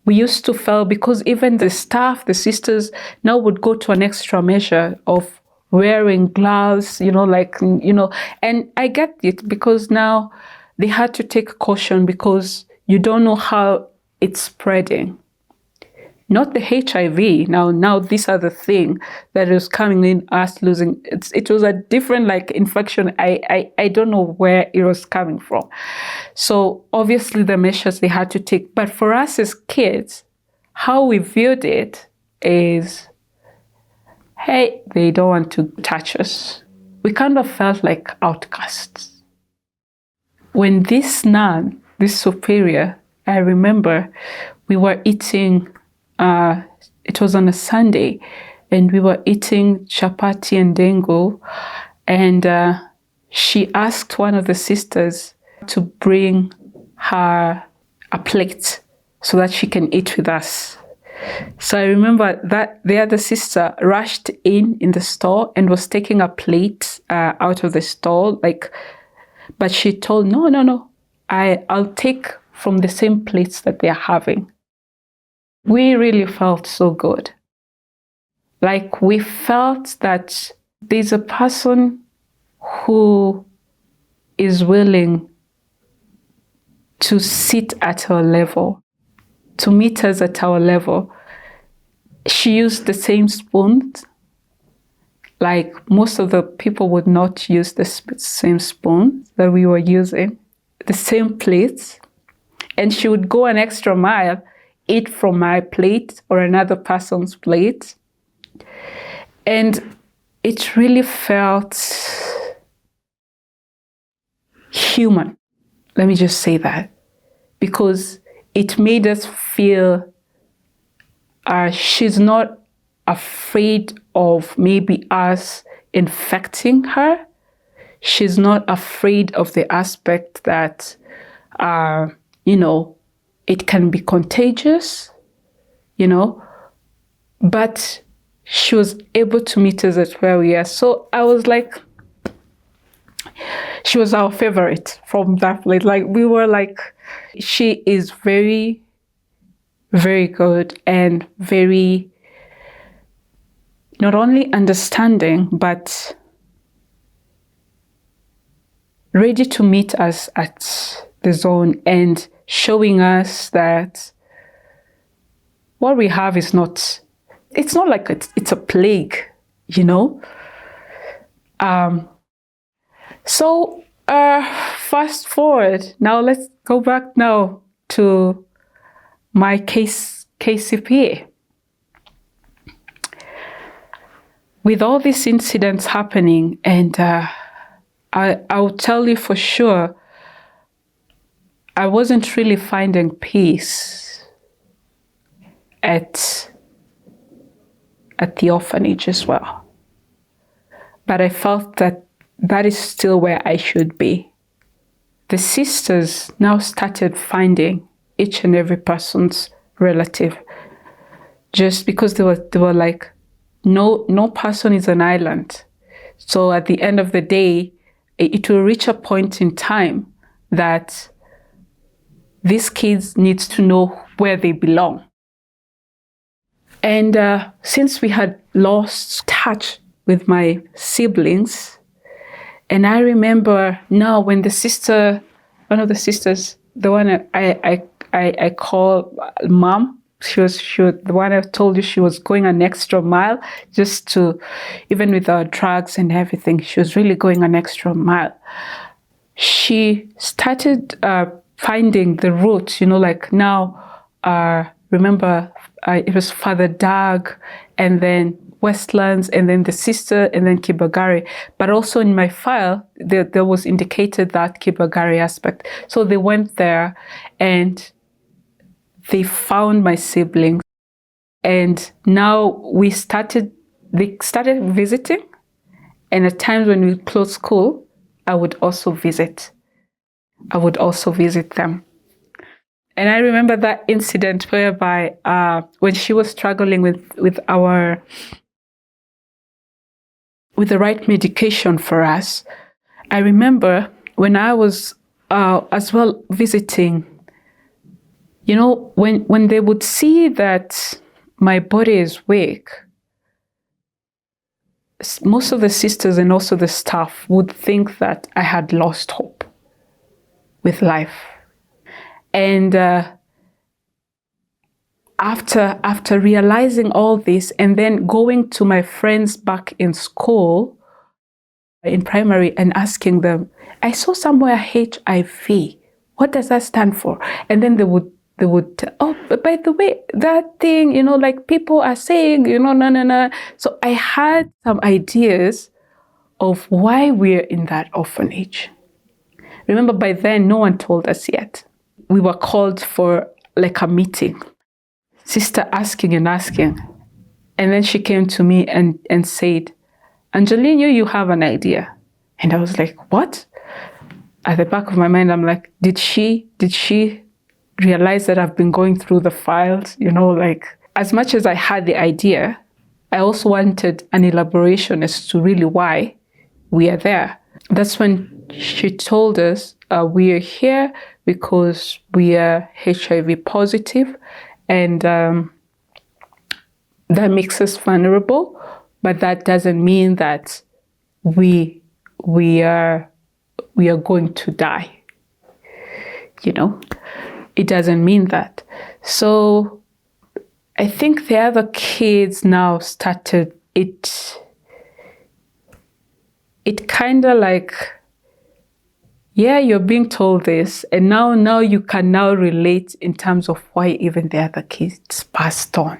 we used to feel, because even the staff, the sisters, now would go to an extra measure of wearing gloves, and I get it, because now they had to take caution because you don't know how it's spreading. Not the HIV. Now these are the thing that is coming in, us losing. It was a different infection. I don't know where it was coming from. So obviously the measures they had to take. But for us as kids, how we viewed it is, hey, they don't want to touch us. We kind of felt like outcasts. When this nun, this superior, I remember we were eating, it was on a Sunday, and we were eating chapati and dengu, and she asked one of the sisters to bring her a plate so that she can eat with us. So I remember that the other sister rushed in the store and was taking a plate out of the stall, but she told, no, I'll take from the same plates that they are having. We really felt so good. We felt that there's a person who is willing to sit at our level, to meet us at our level. She used the same spoons. Most of the people would not use the same spoon that we were using, the same plates. And she would go an extra mile, eat from my plate or another person's plate. And it really felt human. Let me just say that. Because it made us feel she's not afraid of maybe us infecting her. She's not afraid of the aspect that, it can be contagious, but she was able to meet us at where we are. So I was like, she was our favorite from that place. We were she is very, very good and very, not only understanding, but ready to meet us at the zone and showing us that what we have is not, it's not like it's a plague, So fast forward, now let's go back now to my KCPA. With all these incidents happening, and I'll tell you for sure, I wasn't really finding peace at the orphanage as well. But I felt that is still where I should be. The sisters now started finding each and every person's relative, just because they were like, no person is an island. So at the end of the day, it will reach a point in time that these kids need to know where they belong. And since we had lost touch with my siblings, and I remember now when one of the sisters, the one I call mom, she was the one I told you she was going an extra mile just to, even with our drugs and everything, she was really going an extra mile. She started finding the route, now, remember, it was Father Doug, and then Westlands, and then the sister, and then Kibagari. But also in my file, there was indicated that Kibagari aspect. So they went there and they found my siblings. And now they started visiting. And at times when we closed school, I would also visit them. And I remember that incident whereby when she was struggling with the right medication for us, I remember when I was as well visiting, when they would see that my body is weak, most of the sisters and also the staff would think that I had lost hope with life. And after realizing all this and then going to my friends back in school, in primary, and asking them, I saw somewhere HIV. What does that stand for? And then they would, oh, by the way, that thing, like people are saying, no. So I had some ideas of why we're in that orphanage. Remember, by then, no one told us yet. We were called for like a meeting. Sister asking. And then she came to me and said, Angeline, you have an idea. And I was like, what? At the back of my mind, I'm like, did she realize that I've been going through the files? Like, as much as I had the idea, I also wanted an elaboration as to really why we are there. That's when she told us, we are here because we are HIV positive, and that makes us vulnerable, but that doesn't mean that we are going to die. It doesn't mean that. So I think the other kids now started it kind of like, yeah, you're being told this, and now you can now relate in terms of why even the other kids passed on.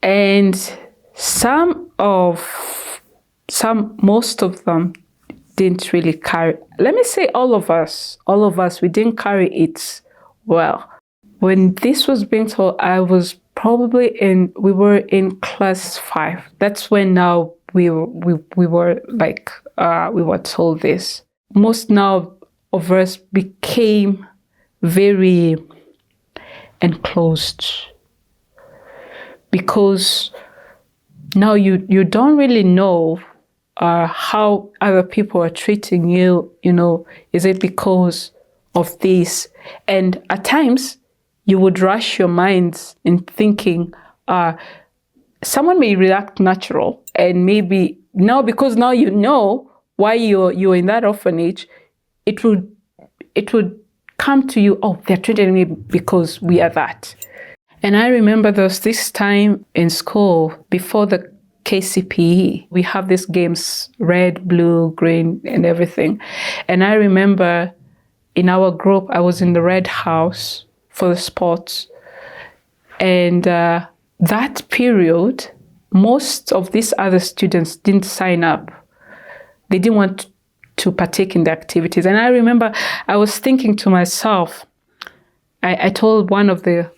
And most of them didn't really carry, let me say all of us, we didn't carry it well. When this was being told, I was probably we were in class 5. That's when now we were like, we were told this. Most now of us became very enclosed, because now you don't really know how other people are treating you. Is it because of this? And at times you would rush your minds in thinking someone may react natural, and maybe now, because now you know why you're in that orphanage, it would come to you, oh, they're treating me because we are that. And I remember there was this time in school before the KCPE, we have these games, red, blue, green, and everything. And I remember in our group, I was in the red house for the sports. And that period, most of these other students didn't sign up. They didn't want to partake in the activities. And I remember I was thinking to myself, I told one of the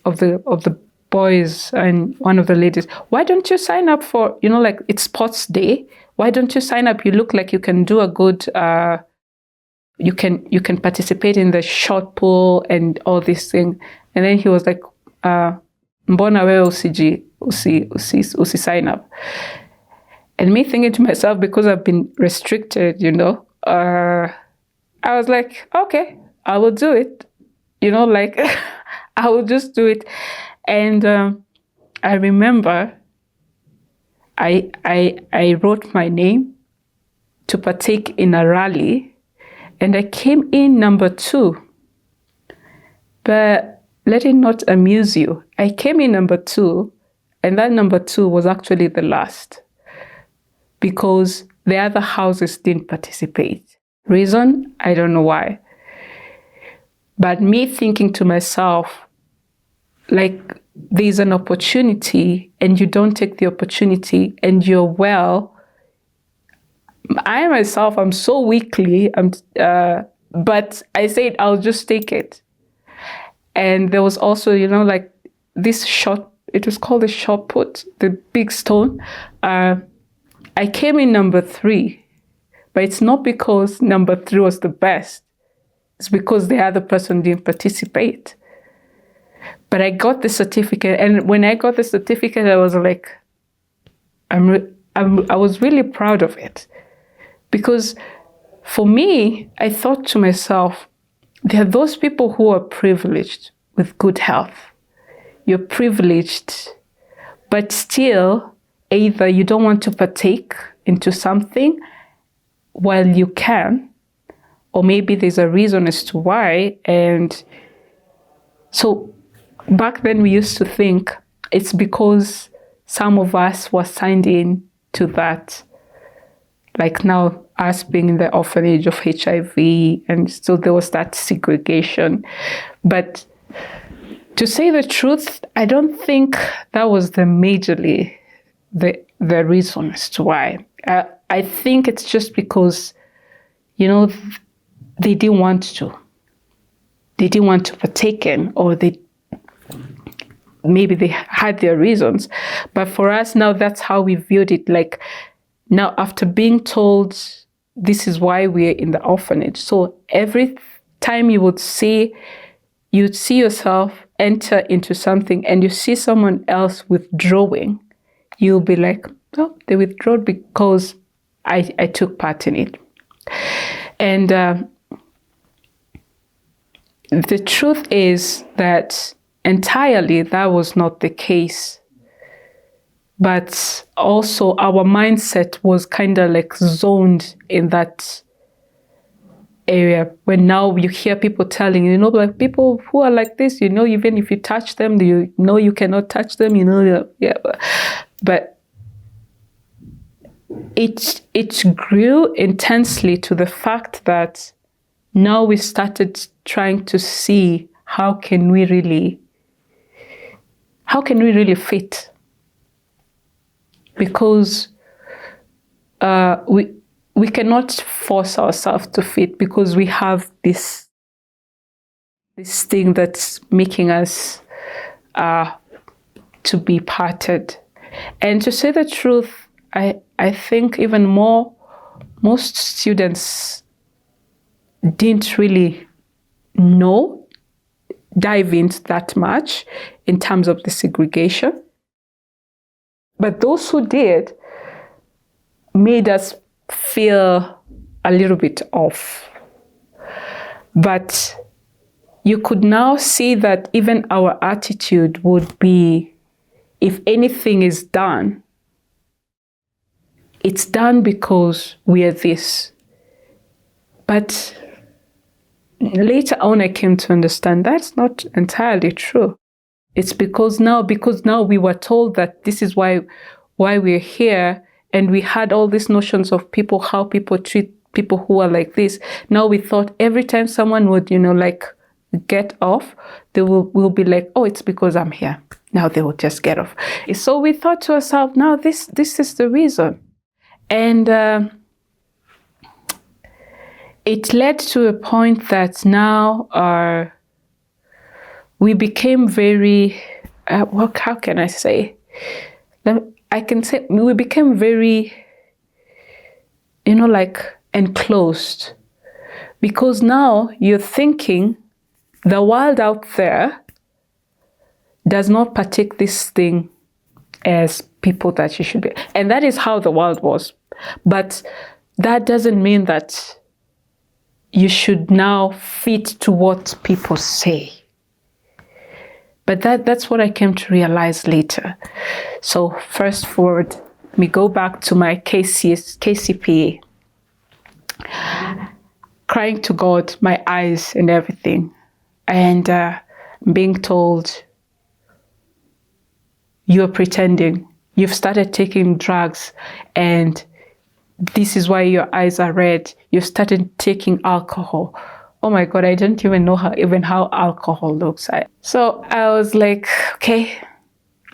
boys and one of the ladies, why don't you sign up for, like it's sports day. Why don't you sign up? You look like you can do a good, you can participate in the shot put and all these things. And then he was like, mbona wewe usi sign up. And me thinking to myself, because I've been restricted, I was like, okay, I will do it. Like I will just do it. And I remember I wrote my name to partake in a rally, and I came in number 2. But let it not amuse you, I came in number 2, and that number 2 was actually the last, because the other houses didn't participate. Reason? I don't know why. But me thinking to myself, like, there's an opportunity and you don't take the opportunity and you're well. I myself, I'm so weakly, but I said, I'll just take it. And there was also, like this shot, it was called the shot put, the big stone. I came in number 3, but it's not because number 3 was the best. It's because the other person didn't participate. But I got the certificate, and when I got the certificate, I was like, I was really proud of it. Because for me, I thought to myself, there are those people who are privileged, with good health. You're privileged, but still, either you don't want to partake into something while you can, or maybe there's a reason as to why. And so back then we used to think it's because some of us were signed in to that. Like now, us being in the orphanage of HIV, and so there was that segregation. But to say the truth, I don't think that was majorly the reason as to why. I think it's just because, they didn't want to. They didn't want to partake in, or maybe they had their reasons. But for us now, that's how we viewed it. Like now, after being told this is why we're in the orphanage, so every time you'd see yourself enter into something and you see someone else withdrawing, you'll be like, oh, they withdrew because I took part in it. And the truth is that entirely that was not the case. But also our mindset was kind of like zoned in that area, when now you hear people telling, like people who are like this, even if you touch them, you cannot touch them, yeah. But it grew intensely to the fact that now we started trying to see how can we really fit, because we cannot force ourselves to fit, because we have this thing that's making us to be parted. And to say the truth, I think even most students didn't really dive into that much in terms of the segregation. But those who did made us feel a little bit off. But you could now see that even our attitude would be, if anything is done, it's done because we are this. But later on, I came to understand that's not entirely true. It's because now we were told that this is why we're here, and we had all these notions of how people treat people who are like this. Now we thought every time someone would, like get off, they will be like, oh, it's because I'm here. Now they will just get off. So we thought to ourselves, now this is the reason. And it led to a point that now we became very, how can I say? I can say we became very, like enclosed. Because now you're thinking the world out there does not partake this thing as people that you should be. And that is how the world was. But that doesn't mean that you should now fit to what people say. But that's what I came to realize later. So first forward, let me go back to my KCPA. Crying to God, my eyes and everything. And being told, you're pretending. You've started taking drugs, and this is why your eyes are red. You've started taking alcohol. Oh my God, I didn't even know how alcohol looks. So I was like, okay.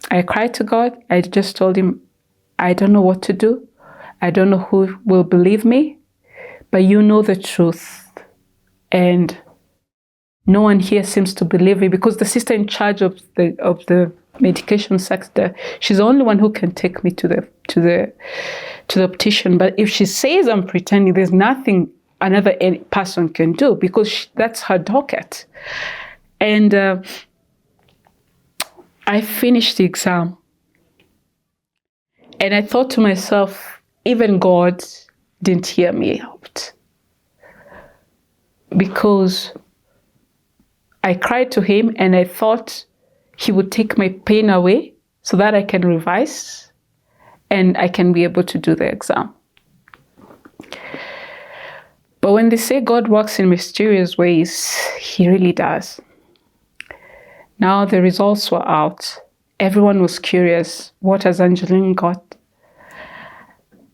I cried to God. I just told him, I don't know what to do. I don't know who will believe me, but you know the truth. And no one here seems to believe me, because the sister in charge of the medication sector, she's the only one who can take me to the optician. But if she says I'm pretending, there's nothing another person can do, because that's her docket. And I finished the exam, and I thought to myself, even God didn't hear me out, because I cried to him, and I thought he would take my pain away so that I can revise and I can be able to do the exam. But when they say God works in mysterious ways, he really does. Now the results were out. Everyone was curious. What has Angeline got?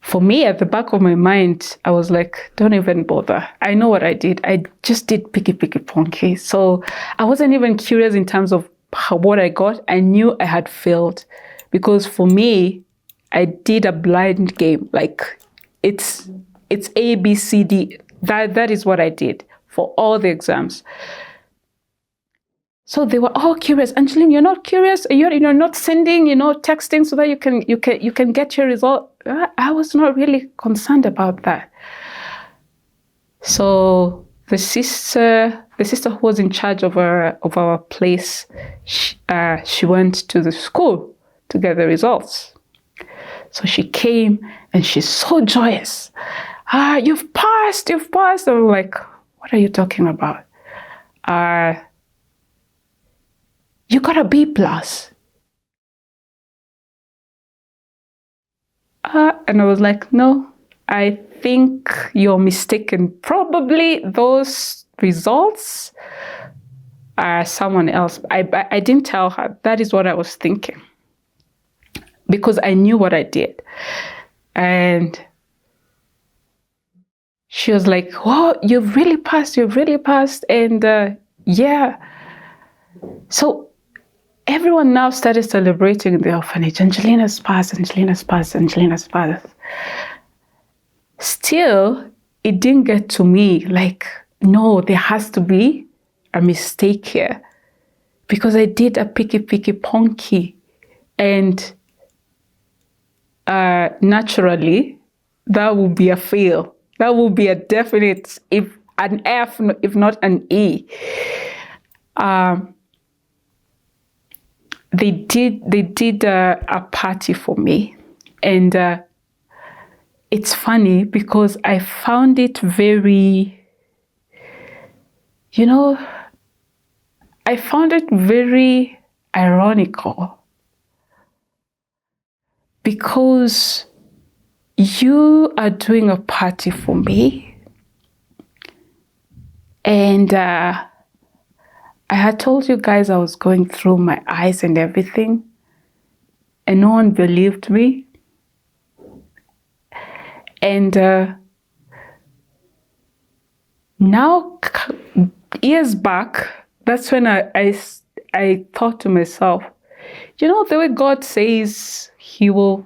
For me, at the back of my mind, I was like, don't even bother. I know what I did. I just did picky ponky. So I wasn't even curious in terms of what I got. I knew I had failed because for me, I did a blind game. Like it's A, B, C, D. That is what I did for all the exams. So they were all curious. Angeline, you're not curious? You're not sending, texting so that you can get your result? I was not really concerned about that. So the sister who was in charge of our place, she went to the school to get the results. So she came and she's so joyous. You've passed. I'm like, what are you talking about? You got a B+. And I was like, no, I think you're mistaken. Probably those results are someone else. I didn't tell her. That is what I was thinking. Because I knew what I did. And she was like, oh, you've really passed. And yeah. So everyone now started celebrating in the orphanage. Angelina's passed. Still, it didn't get to me. Like, no, there has to be a mistake here. Because I did a picky ponky. And naturally, that would be a fail. That would be a definite, if an F, if not an E. They did a party for me, and it's funny because I found it very, I found it very ironical because you are doing a party for me, and I had told you guys I was going through my eyes and everything, and no one believed me. And now, years back, that's when I thought to myself, the way God says he will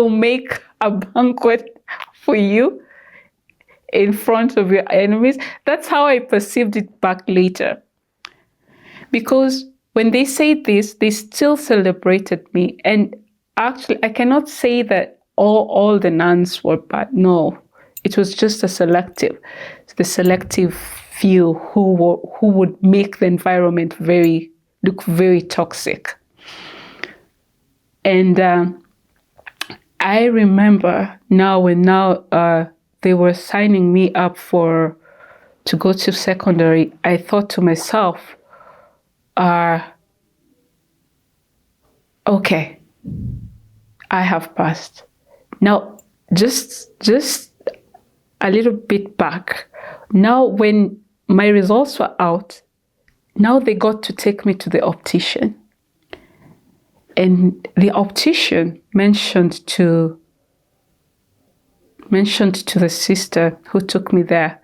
make a banquet for you in front of your enemies. That's how I perceived it back later. Because when they say this, they still celebrated me. And actually, I cannot say that all the nuns were bad. No, it was just the selective few who would make the environment look very toxic. And I remember when they were signing me up to go to secondary, I thought to myself, okay, I have passed. Now, just a little bit back. Now, when my results were out, now they got to take me to the optician. And the optician mentioned to the sister who took me there,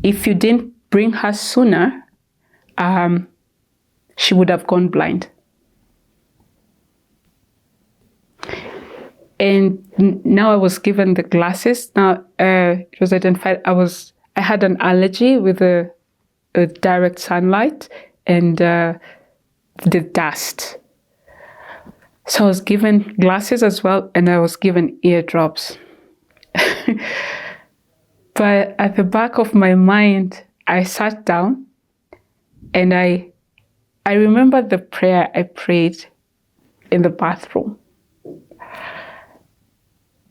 if you didn't bring her sooner, she would have gone blind. And now I was given the glasses. Now it was identified I had an allergy with the direct sunlight and the dust. So I was given glasses as well, and I was given eardrops. But at the back of my mind, I sat down and I remember the prayer I prayed in the bathroom.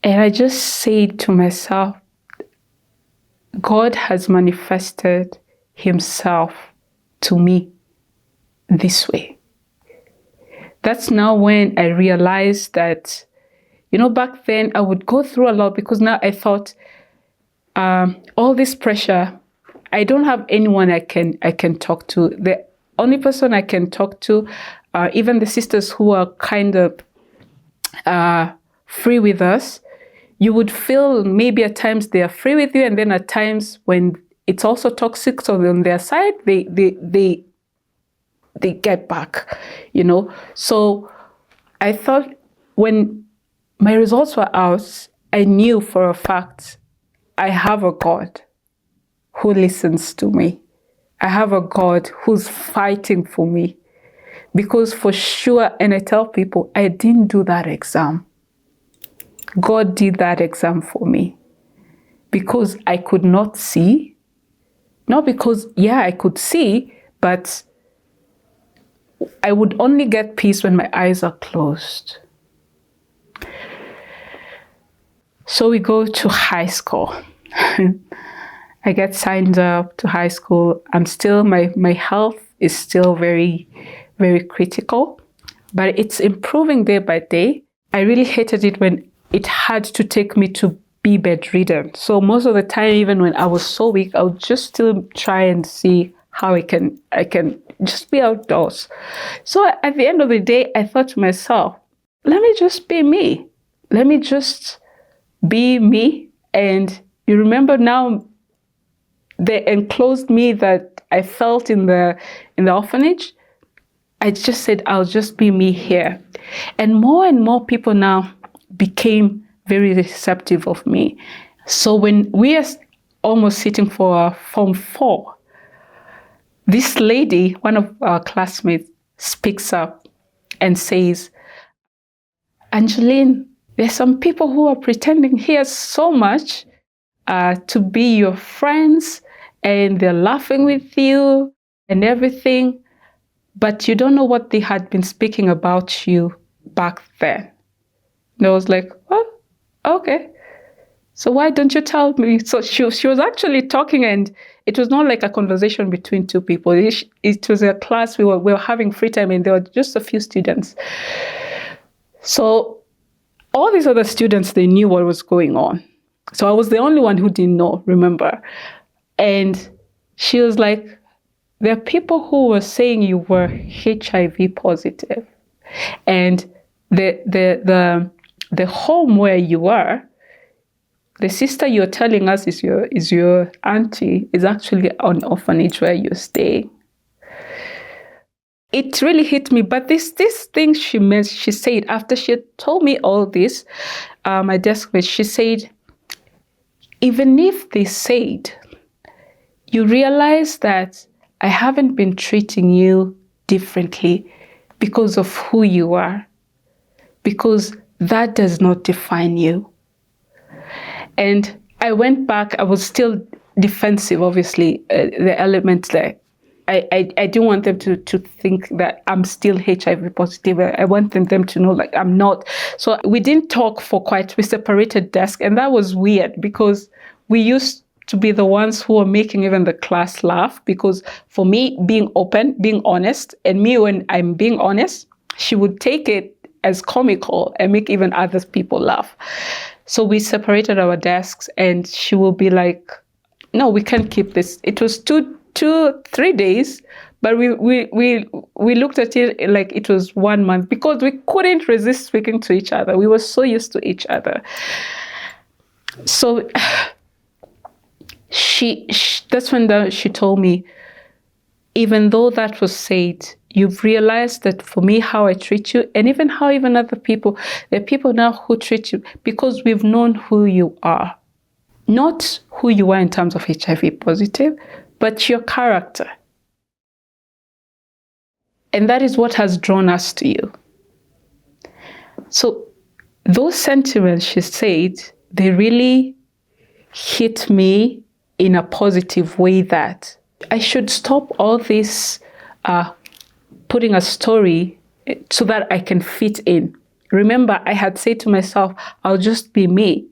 And I just said to myself, God has manifested himself to me this way. That's now when I realized that, back then I would go through a lot, because now I thought, all this pressure, I don't have anyone I can talk to. The only person I can talk to, even the sisters who are kind of free with us, you would feel maybe at times they are free with you, and then at times when it's also toxic, so on their side, they get back, So I thought when my results were out, I knew for a fact I have a God who listens to me. I have a God who's fighting for me. Because for sure, and I tell people, I didn't do that exam. God did that exam for me. Because I could not see. Not because, I could see, but I would only get peace when my eyes are closed. So we go to high school. I get signed up to high school. I'm still, my health is still very, very critical, but it's improving day by day. I really hated it when it had to take me to be bedridden. So most of the time, even when I was so weak, I would just still try and see how I can just be outdoors. So at the end of the day, I thought to myself, let me just be me. Let me just be me. And you remember now the enclosed me that I felt in the orphanage? I just said, I'll just be me here. And more people now became very receptive of me. So when we are almost sitting for Form 4, this lady, one of our classmates, speaks up and says, Angeline, there's some people who are pretending here so much to be your friends, and they're laughing with you and everything, but you don't know what they had been speaking about you back then. And I was like, well, okay. So why don't you tell me? So she was actually talking, and it was not like a conversation between two people. It was a class, we were having free time, and there were just a few students. So all these other students, they knew what was going on. So I was the only one who didn't know, remember? And she was like, there are people who were saying you were HIV positive. And the home where you are, the sister you're telling us is your auntie, is actually an orphanage where you're staying. It really hit me. But this thing she said, after she had told me all this, my desk mate, she said, even if they said, you realize that I haven't been treating you differently because of who you are, because that does not define you. And I went back, I was still defensive, obviously, the element there. I didn't want them to think that I'm still HIV positive. I wanted them to know, like, I'm not. So we didn't talk we separated desks, and that was weird because we used to be the ones who were making even the class laugh, because for me, being open, being honest, and me when I'm being honest, she would take it as comical and make even other people laugh. So we separated our desks, and she will be like, no, we can't keep this. It was 3 days, but we looked at it like it was 1 month, because we couldn't resist speaking to each other. We were so used to each other. So that's when she told me, even though that was said, you've realized that for me, how I treat you, and even how even other people, there are people now who treat you because we've known who you are. Not who you are in terms of HIV positive, but your character. And that is what has drawn us to you. So those sentiments she said, they really hit me in a positive way, that I should stop all this putting a story so that I can fit in. Remember, I had said to myself, I'll just be me.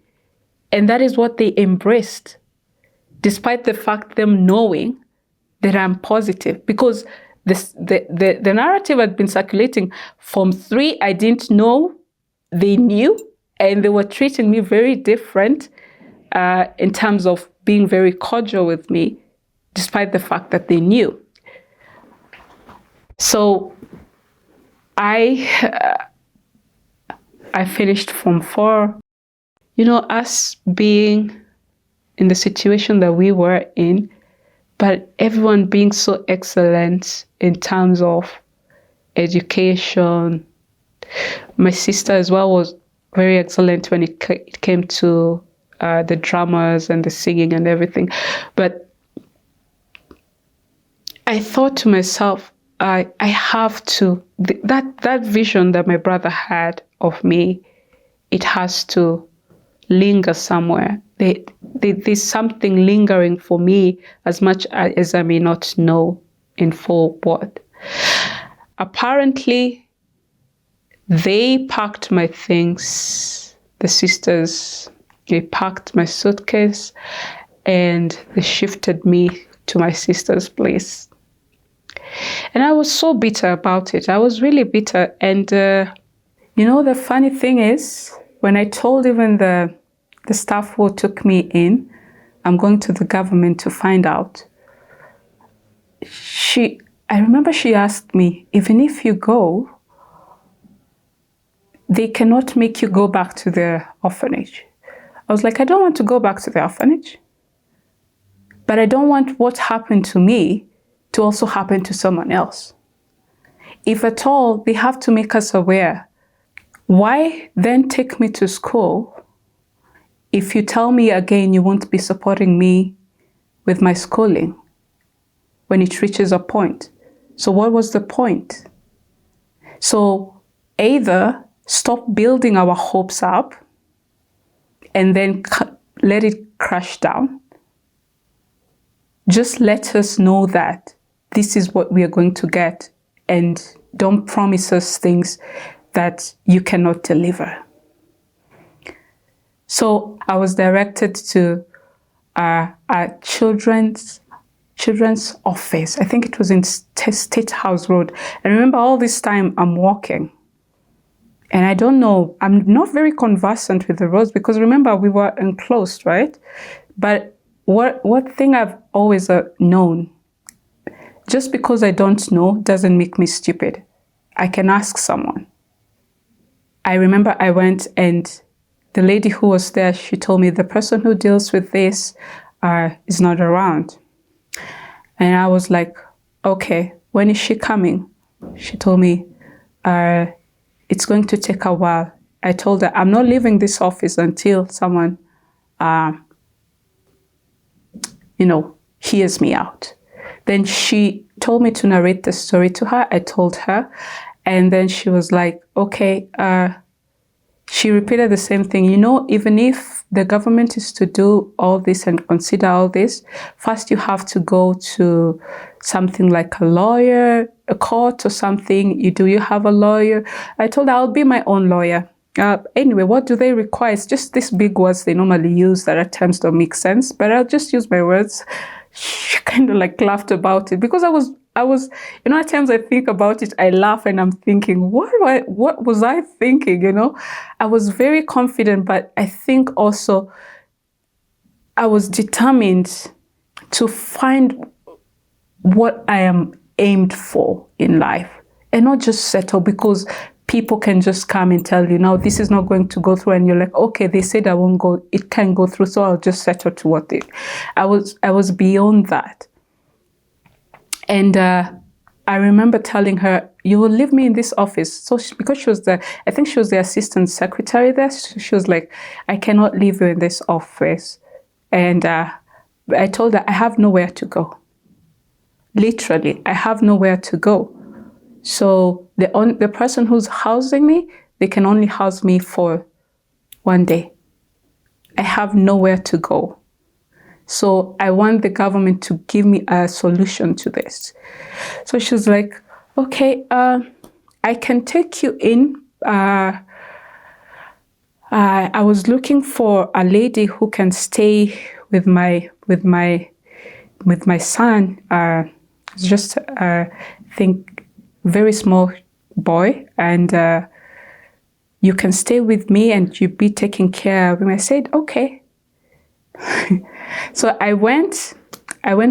And that is what they embraced. Despite the fact them knowing that I'm positive, because the narrative had been circulating from 3 I didn't know, they knew, and they were treating me very different in terms of being very cordial with me, despite the fact that they knew. So I finished Form 4. You know, us being in the situation that we were in, but everyone being so excellent in terms of education. My sister as well was very excellent when it came to the dramas and the singing and everything. But I thought to myself, I have to, that vision that my brother had of me, it has to linger somewhere. There's something lingering for me, as much as I may not know in full what. Apparently, they packed my things, the sisters, they packed my suitcase, and they shifted me to my sister's place. And I was so bitter about it. I was really bitter. And, you know, the funny thing is, when I told even the staff who took me in, I'm going to the government to find out, I remember she asked me, even if you go, they cannot make you go back to the orphanage. I was like, I don't want to go back to the orphanage, but I don't want what happened to me to also happen to someone else. If at all, they have to make us aware. Why then take me to school if you tell me again you won't be supporting me with my schooling when it reaches a point? So what was the point? So either stop building our hopes up and then let it crash down. Just let us know that this is what we are going to get, and don't promise us things that you cannot deliver. So I was directed to a children's office. I think it was in State House Road. And remember, all this time I'm walking. And I don't know, I'm not very conversant with the roads, because remember, we were enclosed, right? But what thing I've always known, just because I don't know doesn't make me stupid. I can ask someone. I remember I went, and the lady who was there, she told me the person who deals with this is not around. And I was like, okay, when is she coming? She told me, it's going to take a while. I told her, I'm not leaving this office until someone, hears me out. Then she told me to narrate the story to her. I told her, and then she was like, okay. She repeated the same thing. You know, even if the government is to do all this and consider all this, first you have to go to something like a lawyer, a court or something. Do you have a lawyer? I told her I'll be my own lawyer. Anyway, what do they require? It's just these big words they normally use that at times don't make sense, but I'll just use my words. She kind of like laughed about it, because I was, at times I think about it, I laugh and I'm thinking, what was I thinking, I was very confident, but I think also I was determined to find what I am aimed for in life and not just settle because people can just come and tell you, no, this is not going to go through. And you're like, okay, they said I won't go, it can go through, so I'll just settle to what I was beyond that. And I remember telling her, you will leave me in this office. So because she was I think she was the assistant secretary there. She was like, I cannot leave you in this office. And I told her, I have nowhere to go. Literally, I have nowhere to go. So the person who's housing me, they can only house me for one day. I have nowhere to go. So I want the government to give me a solution to this. So she was like, okay, I can take you in. I was looking for a lady who can stay with my with my son, just I think very small boy, and you can stay with me and you be taken care of him. I said, okay. So I went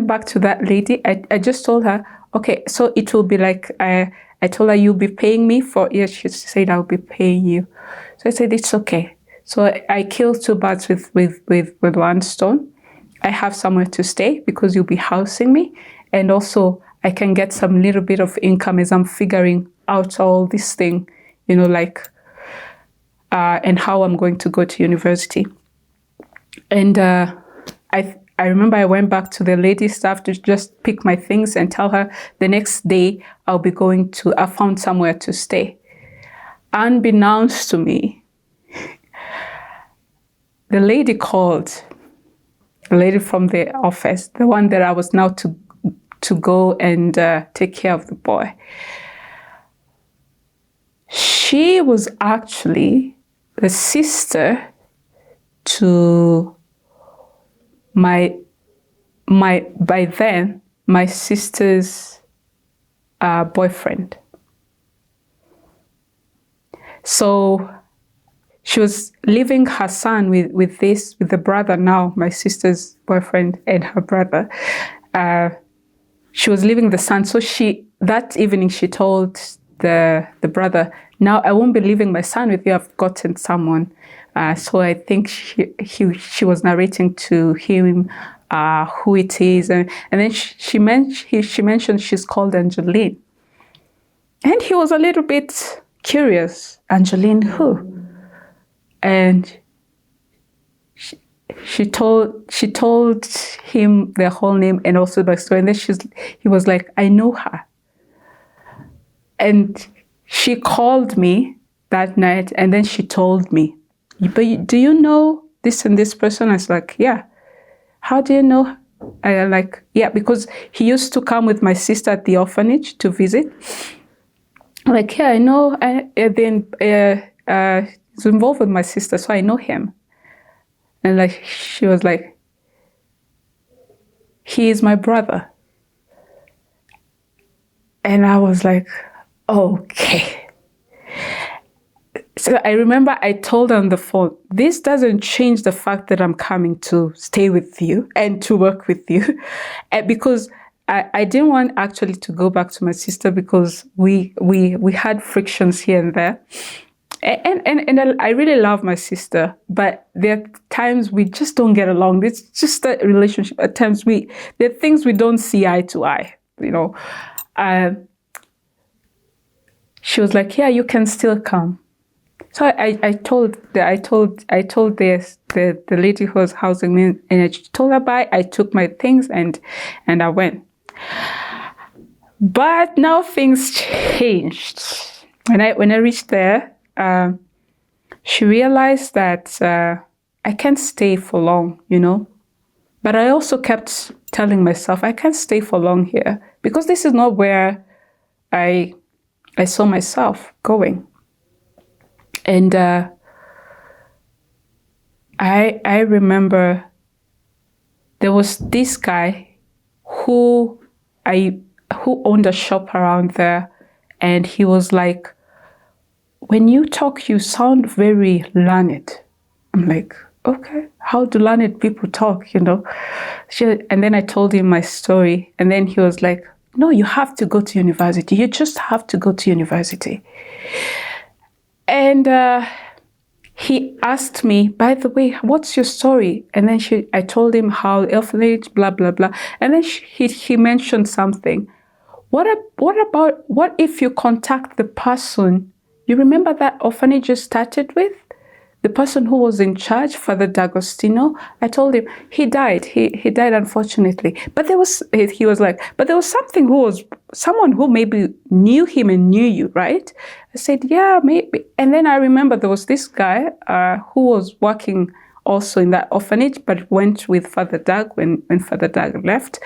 back to that lady. I just told her, okay, so it will be like, I told her, you'll be paying me for, yes, she said, I'll be paying you. So I said, it's okay. So I killed two birds with one stone. I have somewhere to stay because you'll be housing me. And also I can get some little bit of income as I'm figuring out all this thing, you know, like, and how I'm going to go to university. And I remember I went back to the lady staff to just pick my things and tell her the next day I found somewhere to stay. Unbeknownst to me, the lady called, the lady from the office, the one that I was now to go and take care of the boy. She was actually the sister to my by then my sister's boyfriend. So she was leaving her son with the brother, now my sister's boyfriend and her brother. She was leaving the son. So that evening she told the brother, now I won't be leaving my son with you. I've gotten someone. So I think she was narrating to him who it is, and then she mentioned she's called Angeline, and he was a little bit curious. Angeline who? And she told him the whole name and also the backstory, and then he was like, I know her. And she called me that night, and then she told me, but do you know this and this person? I was like, yeah. How do you know? I like, yeah, because he used to come with my sister at the orphanage to visit. I'm like, yeah, I know. He's involved with my sister, so I know him. And like, she was like, he is my brother. And I was like, okay. So I remember I told her on the phone, this doesn't change the fact that I'm coming to stay with you and to work with you. Because I didn't want actually to go back to my sister because we had frictions here and there. And I really love my sister, but there are times we just don't get along. It's just a relationship. At times there are things we don't see eye to eye, you know. She was like, yeah, you can still come. So I told the lady who was housing me, and I told her bye. I took my things and I went. But now things changed. When I reached there, she realized that I can't stay for long, you know. But I also kept telling myself I can't stay for long here because this is not where I saw myself going. And I remember there was this guy who owned a shop around there, and he was like, when you talk, you sound very learned. I'm like, okay, how do learned people talk, you know? And then I told him my story, and then he was like, no, you have to go to university. You just have to go to university. And he asked me, by the way, what's your story? And then I told him how orphanage, blah, blah, blah. And then he mentioned something. What if you contact the person, you remember that orphanage you started with? The person who was in charge, Father D'Agostino? I told him, he died. He died, unfortunately. But he was like, but there was someone who maybe knew him and knew you, right? I said, yeah, maybe. And then I remember there was this guy who was working also in that orphanage, but went with Father Doug when Father Doug left.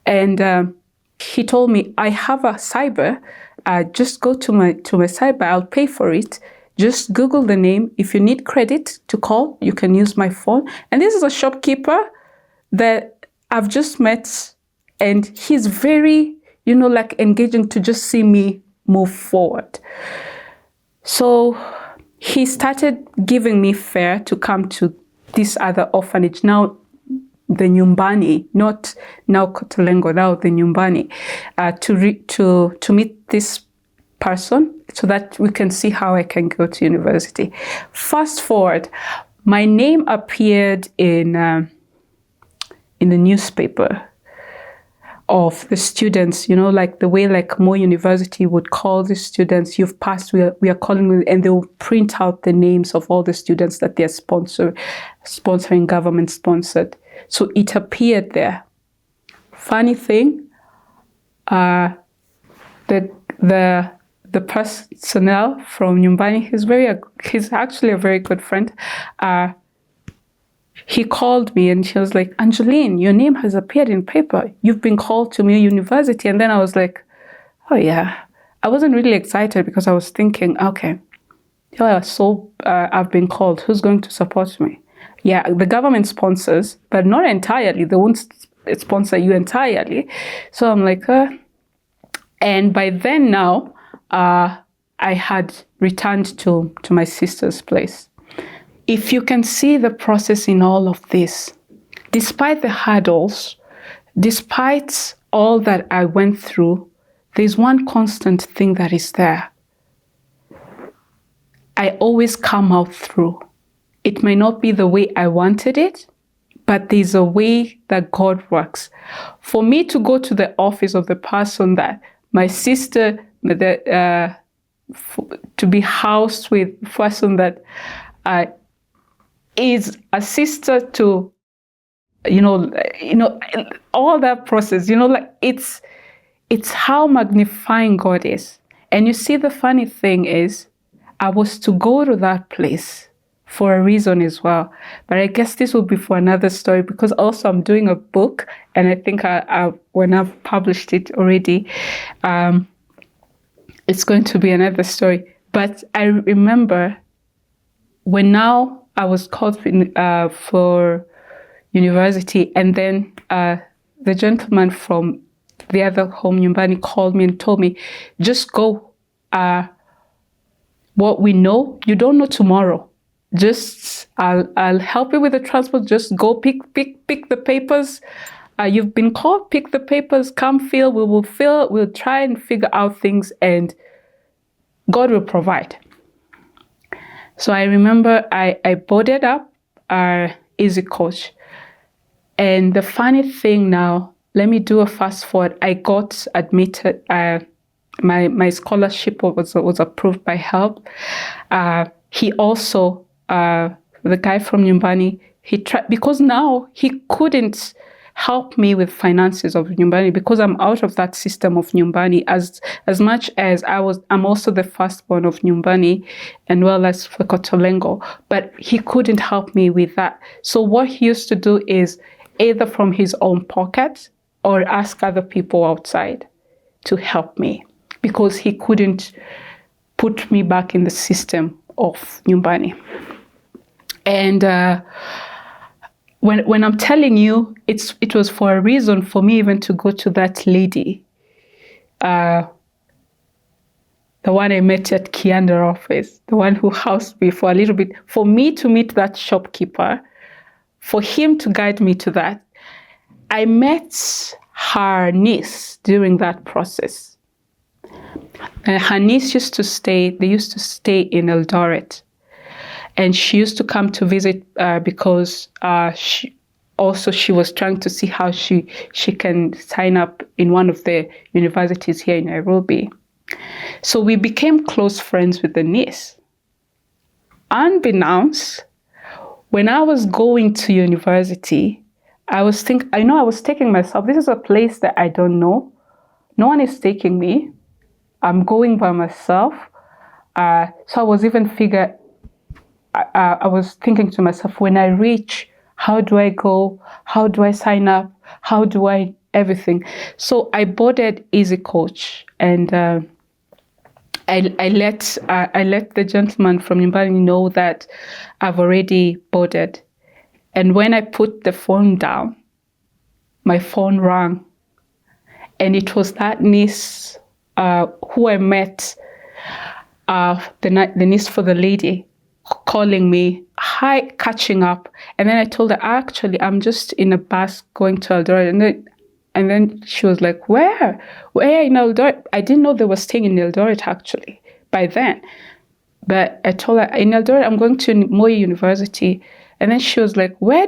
And he told me, I have a cyber. Just go to my cyber. I'll pay for it. Just Google the name. If you need credit to call, you can use my phone. And this is a shopkeeper that I've just met and he's very, like engaging to just see me move forward. So he started giving me fare to come to this other orphanage, now the Nyumbani, not now Kotolengo, now the Nyumbani, to meet this person so that we can see how I can go to university. Fast forward, my name appeared in the newspaper of the students, like the way like Mo University would call the students, you've passed, we are calling you, and they will print out the names of all the students that they're sponsoring, government sponsored. So it appeared there. Funny thing, the personnel from Nyumbani, he's actually a very good friend. He called me and she was like, Angeline, your name has appeared in paper. You've been called to Mo University. And then I was like, oh yeah. I wasn't really excited because I was thinking, okay, yeah, so I've been called. Who's going to support me? Yeah, the government sponsors, but not entirely. They won't sponsor you entirely. So I'm like, and by then now, I had returned to my sister's place. If you can see the process in all of this, despite the hurdles, despite all that I went through, there's one constant thing that is there. I always come out through. It may not be the way I wanted it, but there's a way that God works. For me to go to the office of the person that my sister, to be housed with a person that is a sister to, all that process, like it's how magnifying God is. And you see, the funny thing is, I was to go to that place for a reason as well. But I guess this will be for another story, because also I'm doing a book, and I think when I've published it already, it's going to be another story. But I remember when now I was called for university, and then the gentleman from the other home, Nyumbani, called me and told me, just go. What we know, you don't know tomorrow. Just, I'll help you with the transport. Just go pick the papers. You've been called, pick the papers, come fill, we will fill, we'll try and figure out things, and God will provide. So I remember I boarded up our Easy Coach. And the funny thing now, let me do a fast forward. I got admitted, my scholarship was approved by HELP. He also, the guy from Nyumbani, he tried, because now he couldn't help me with finances of Nyumbani because I'm out of that system of Nyumbani, as much as I'm also the firstborn of Nyumbani and well as for Kotolengo, but he couldn't help me with that. So what he used to do is either from his own pocket or ask other people outside to help me, because he couldn't put me back in the system of Nyumbani. And when I'm telling you, it was for a reason for me even to go to that lady, the one I met at Kianda office, the one who housed me for a little bit, for me to meet that shopkeeper, for him to guide me to that. I met her niece during that process. Her niece used to stay in Eldoret. And she used to come to visit because she was trying to see how she can sign up in one of the universities here in Nairobi. So we became close friends with the niece. Unbeknownst, when I was going to university, I was taking myself. This is a place that I don't know. No one is taking me. I'm going by myself. So I was even I was thinking to myself, when I reach, how do I go? How do I sign up? How do I everything? So I boarded Easy Coach, and I let the gentleman from Nyumbani know that I've already boarded. And when I put the phone down, my phone rang. And it was that niece who I met, the niece for the lady, calling me, hi, catching up. And then I told her, actually, I'm just in a bus going to Eldoret. And then she was like, where in Eldoret? I didn't know they were staying in Eldoret, actually, by then. But I told her, in Eldoret, I'm going to Moi University. And then she was like, where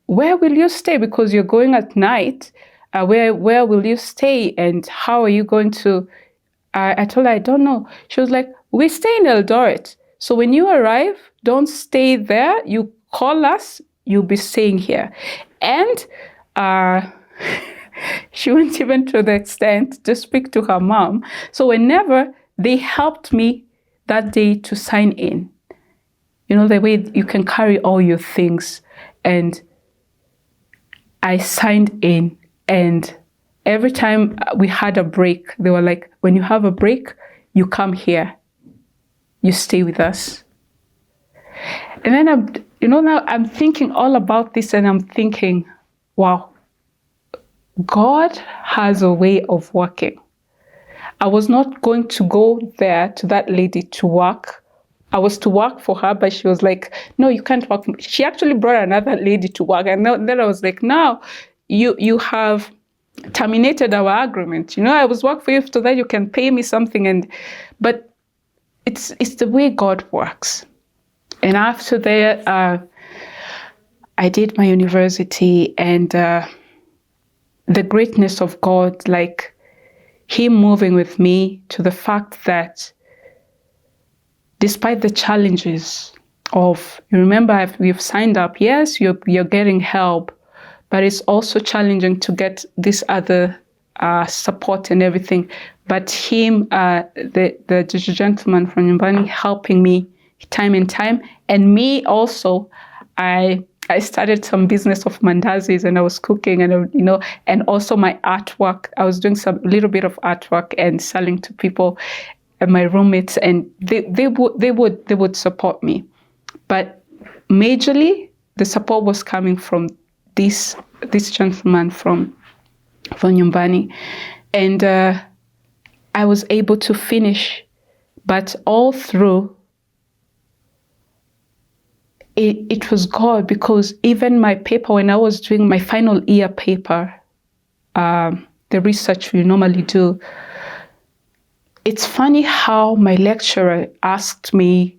will you stay? Because you're going at night. Where will you stay? And how are you going to... I told her, I don't know. She was like, we stay in Eldoret. So when you arrive, don't stay there. You call us, you'll be staying here. And she went even to the extent to speak to her mom. So whenever they helped me that day to sign in, you know, the way you can carry all your things. And I signed in, and every time we had a break, they were like, when you have a break, you come here, you stay with us. And then now I'm thinking all about this, and I'm thinking, wow, God has a way of working. I was not going to go there to that lady to work. I was to work for her, but she was like, no, you can't work. She actually brought another lady to work. And then I was like, now you have terminated our agreement. You know, I was working for you so that you can pay me something. But it's the way God works. And after that, I did my university, and the greatness of God, like Him moving with me to the fact that despite the challenges of, you remember, we've signed up, yes, you're getting help, but it's also challenging to get this other support and everything. But him, the gentleman from Nyumbani, helping me time and time, and me also, I started some business of mandazis, and I was cooking, and and also my artwork. I was doing some little bit of artwork and selling to people, and my roommates, and they would support me. But majorly, the support was coming from this gentleman from Nyumbani, and I was able to finish. But all through, it was God, because even my paper, when I was doing my final year paper, the research we normally do, it's funny how my lecturer asked me,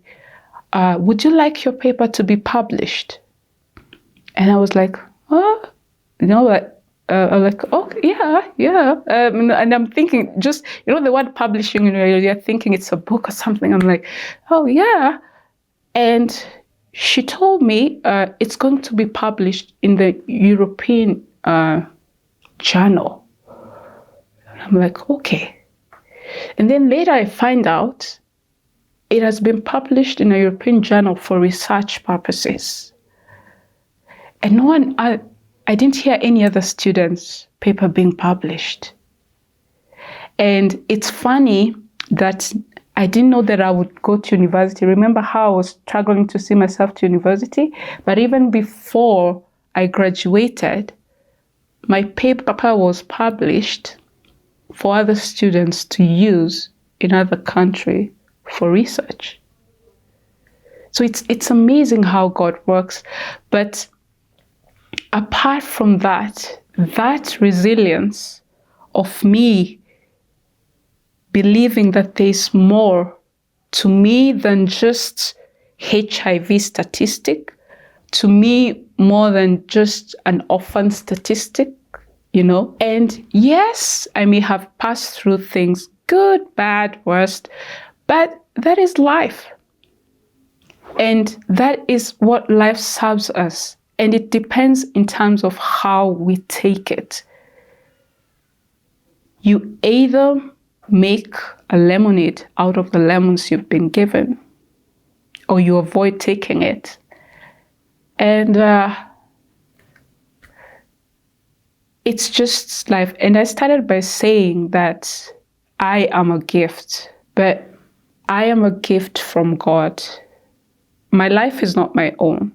would you like your paper to be published? And I was like, oh, I'm like, oh, yeah. And I'm thinking, just, the word publishing, you're thinking it's a book or something. I'm like, oh, yeah. And she told me it's going to be published in the European journal. I'm like, okay. And then later I find out it has been published in a European journal for research purposes. And I didn't hear any other students' paper being published. And it's funny that I didn't know that I would go to university. Remember how I was struggling to see myself to university? But even before I graduated, my paper was published for other students to use in other countries for research. So it's amazing how God works. But apart from that resilience of me believing that there's more to me than just HIV statistic, to me more than just an orphan statistic, And yes, I may have passed through things, good, bad, worst, but that is life. And that is what life serves us. And it depends in terms of how we take it. You either make a lemonade out of the lemons you've been given, or you avoid taking it. And it's just life. And I started by saying that I am a gift, but I am a gift from God. My life is not my own.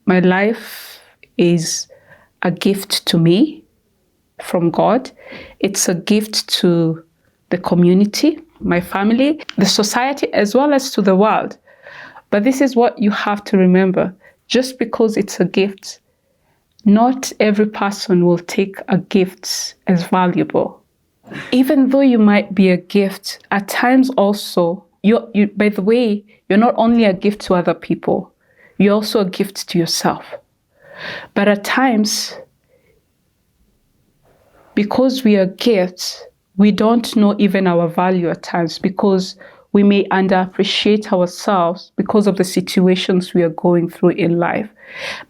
My life is a gift to me, from God. It's a gift to the community, my family, the society, as well as to the world. But this is what you have to remember. Just because it's a gift, not every person will take a gift as valuable. Even though you might be a gift, at times also, by the way, you're not only a gift to other people, you're also a gift to yourself. But at times, because we are gifts, we don't know even our value at times, because we may underappreciate ourselves because of the situations we are going through in life.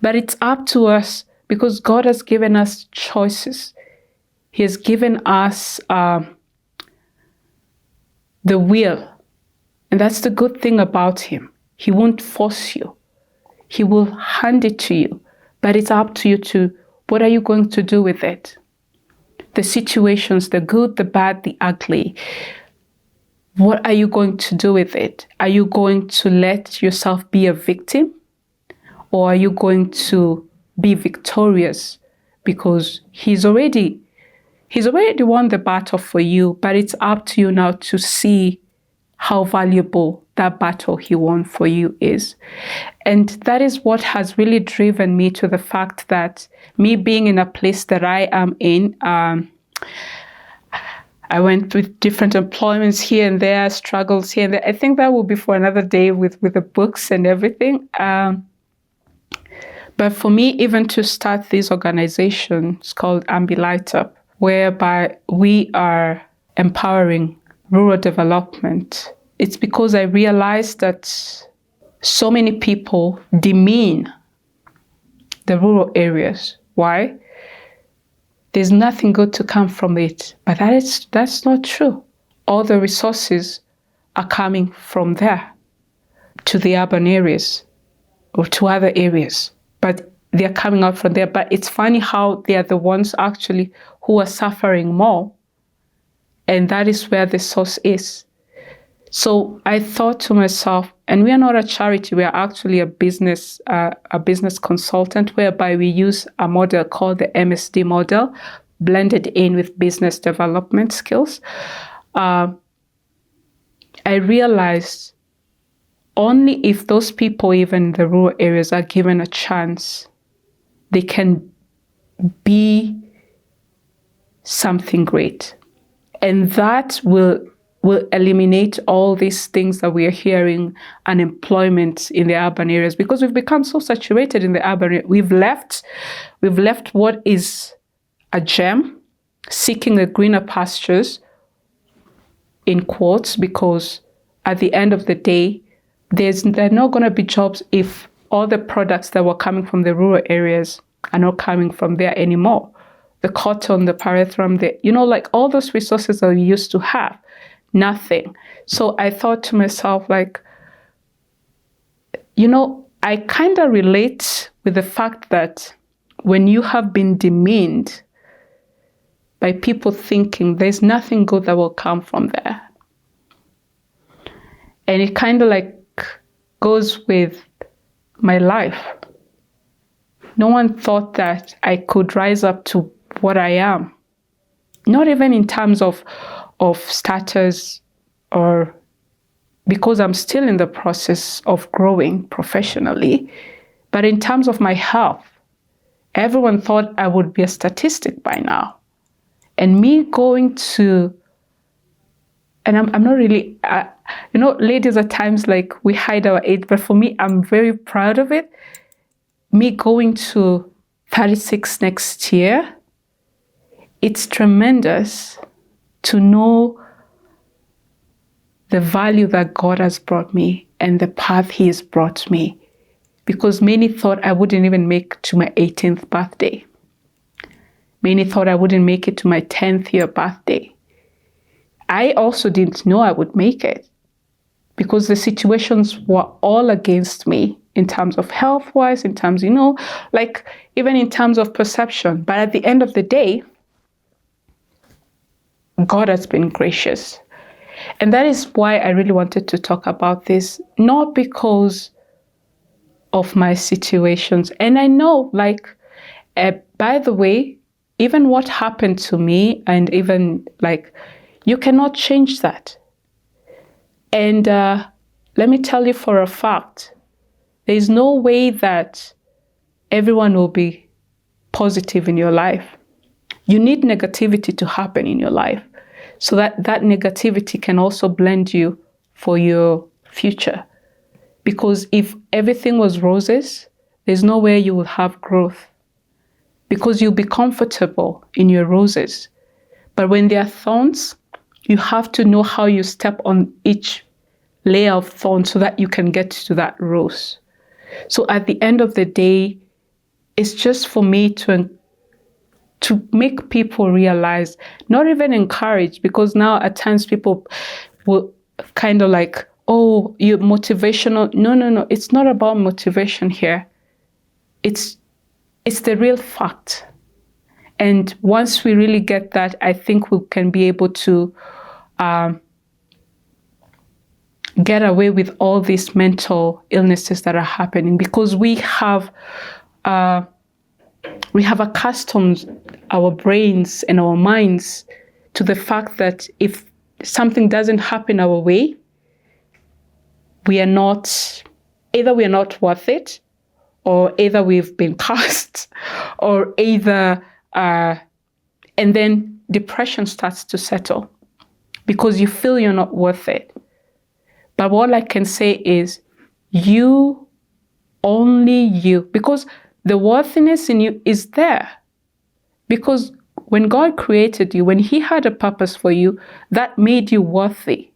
But it's up to us, because God has given us choices. He has given us the will. And that's the good thing about him. He won't force you. He will hand it to you. But it's up to you to, what are you going to do with it? The situations, the good, the bad, the ugly. What are you going to do with it? Are you going to let yourself be a victim? Or are you going to be victorious? Because he's already won the battle for you, but it's up to you now to see how valuable that battle he won for you is. And that is what has really driven me to the fact that me being in a place that I am in, I went with different employments here and there, struggles here and there. I think that will be for another day with the books and everything. But for me, even to start this organization, it's called Light Up, whereby we are empowering rural development. It's because I realized that so many people demean the rural areas. Why? There's nothing good to come from it. But that's not true. All the resources are coming from there to the urban areas or to other areas. But they're coming out from there. But it's funny how they are the ones actually who are suffering more. And that is where the source is. So I thought to myself, and we are not a charity, we are actually a business consultant, whereby we use a model called the MSD model, blended in with business development skills. I realized only if those people, even in the rural areas, are given a chance, they can be something great. And that will eliminate all these things that we are hearing, unemployment in the urban areas, because we've become so saturated in the urban area. We've left what is a gem, seeking the greener pastures, in quotes, because at the end of the day, there are not going to be jobs if all the products that were coming from the rural areas are not coming from there anymore. The cotton, the pyrethrum, like all those resources that we used to have. Nothing. So I thought to myself, I kind of relate with the fact that when you have been demeaned by people thinking there's nothing good that will come from there. And it kind of goes with my life. No one thought that I could rise up to what I am. Not even in terms of status, or because I'm still in the process of growing professionally, but in terms of my health. Everyone thought I would be a statistic by now. And me going to, and I'm not really, ladies at times we hide our age, but for me, I'm very proud of it. Me going to 36 next year, it's tremendous to know the value that God has brought me and the path he has brought me. Because many thought I wouldn't even make to my 18th birthday. Many thought I wouldn't make it to my 10th year birthday. I also didn't know I would make it, because the situations were all against me in terms of health-wise, in terms, even in terms of perception. But at the end of the day, God has been gracious. And that is why I really wanted to talk about this, not because of my situations. And I know, by the way, even what happened to me, and even like, you cannot change that. And let me tell you for a fact, there is no way that everyone will be positive in your life. You need negativity to happen in your life so that that negativity can also blend you for your future. Because if everything was roses, there's no way you will have growth, because you'll be comfortable in your roses. But when there are thorns, you have to know how you step on each layer of thorns so that you can get to that rose. So at the end of the day, it's just for me to make people realize, not even encourage, because now at times people will kind of like, oh, you're motivational. No. It's not about motivation here. It's the real fact. And once we really get that, I think we can be able to get away with all these mental illnesses that are happening, because we have accustomed our brains and our minds to the fact that if something doesn't happen our way, either we are not worth it, or either we've been cast, or either, and then depression starts to settle because you feel you're not worth it. But what I can say is, you, only you, because the worthiness in you is there. Because when God created you, when He had a purpose for you, that made you worthy.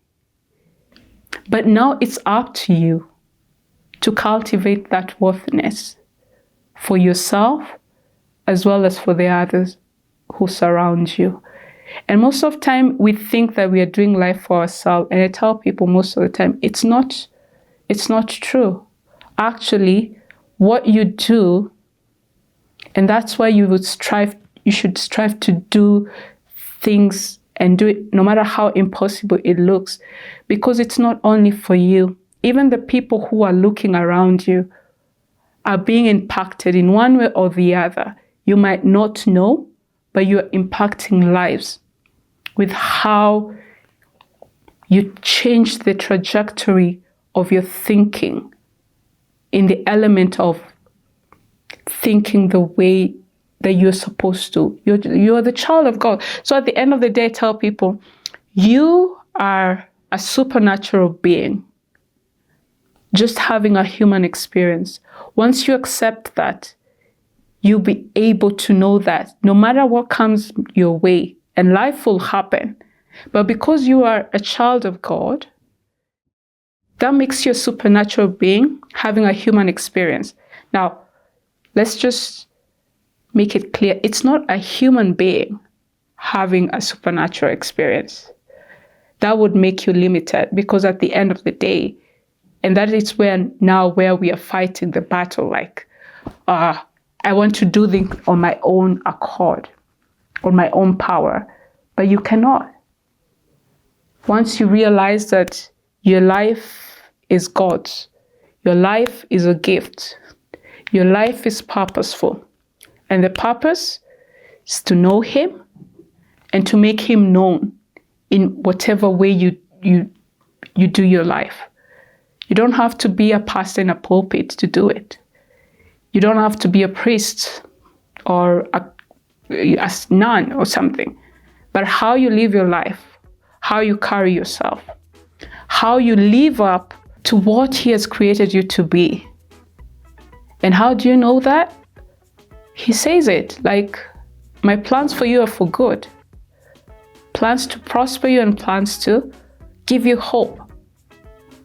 But now it's up to you to cultivate that worthiness for yourself as well as for the others who surround you. And most of the time we think that we are doing life for ourselves. And I tell people most of the time, it's not true. Actually, what you do, and that's why you should strive to do things and do it no matter how impossible it looks, because it's not only for you. Even the people who are looking around you are being impacted in one way or the other. You might not know, but you're impacting lives with how you change the trajectory of your thinking in the element of thinking the way that you're supposed to. You're the child of God. So at the end of the day, I tell people, you are a supernatural being, just having a human experience. Once you accept that, you'll be able to know that no matter what comes your way, and life will happen, but because you are a child of God, that makes you a supernatural being having a human experience. Now, let's just make it clear, it's not a human being having a supernatural experience. That would make you limited, because at the end of the day, and that is where we are fighting the battle, like, I want to do things on my own accord, on my own power, but you cannot. Once you realize that your life is God's, your life is a gift, your life is purposeful, and the purpose is to know Him and to make Him known in whatever way you do your life. You don't have to be a pastor in a pulpit to do it. You don't have to be a priest or a nun or something. But how you live your life, how you carry yourself, how you live up to what He has created you to be. And how do you know that? He says it, like, my plans for you are for good. Plans to prosper you and plans to give you hope.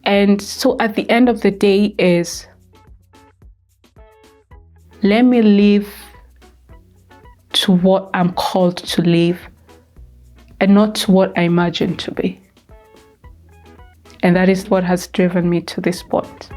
And so at the end of the day is, let me live to what I'm called to live and not to what I imagine to be. And that is what has driven me to this point.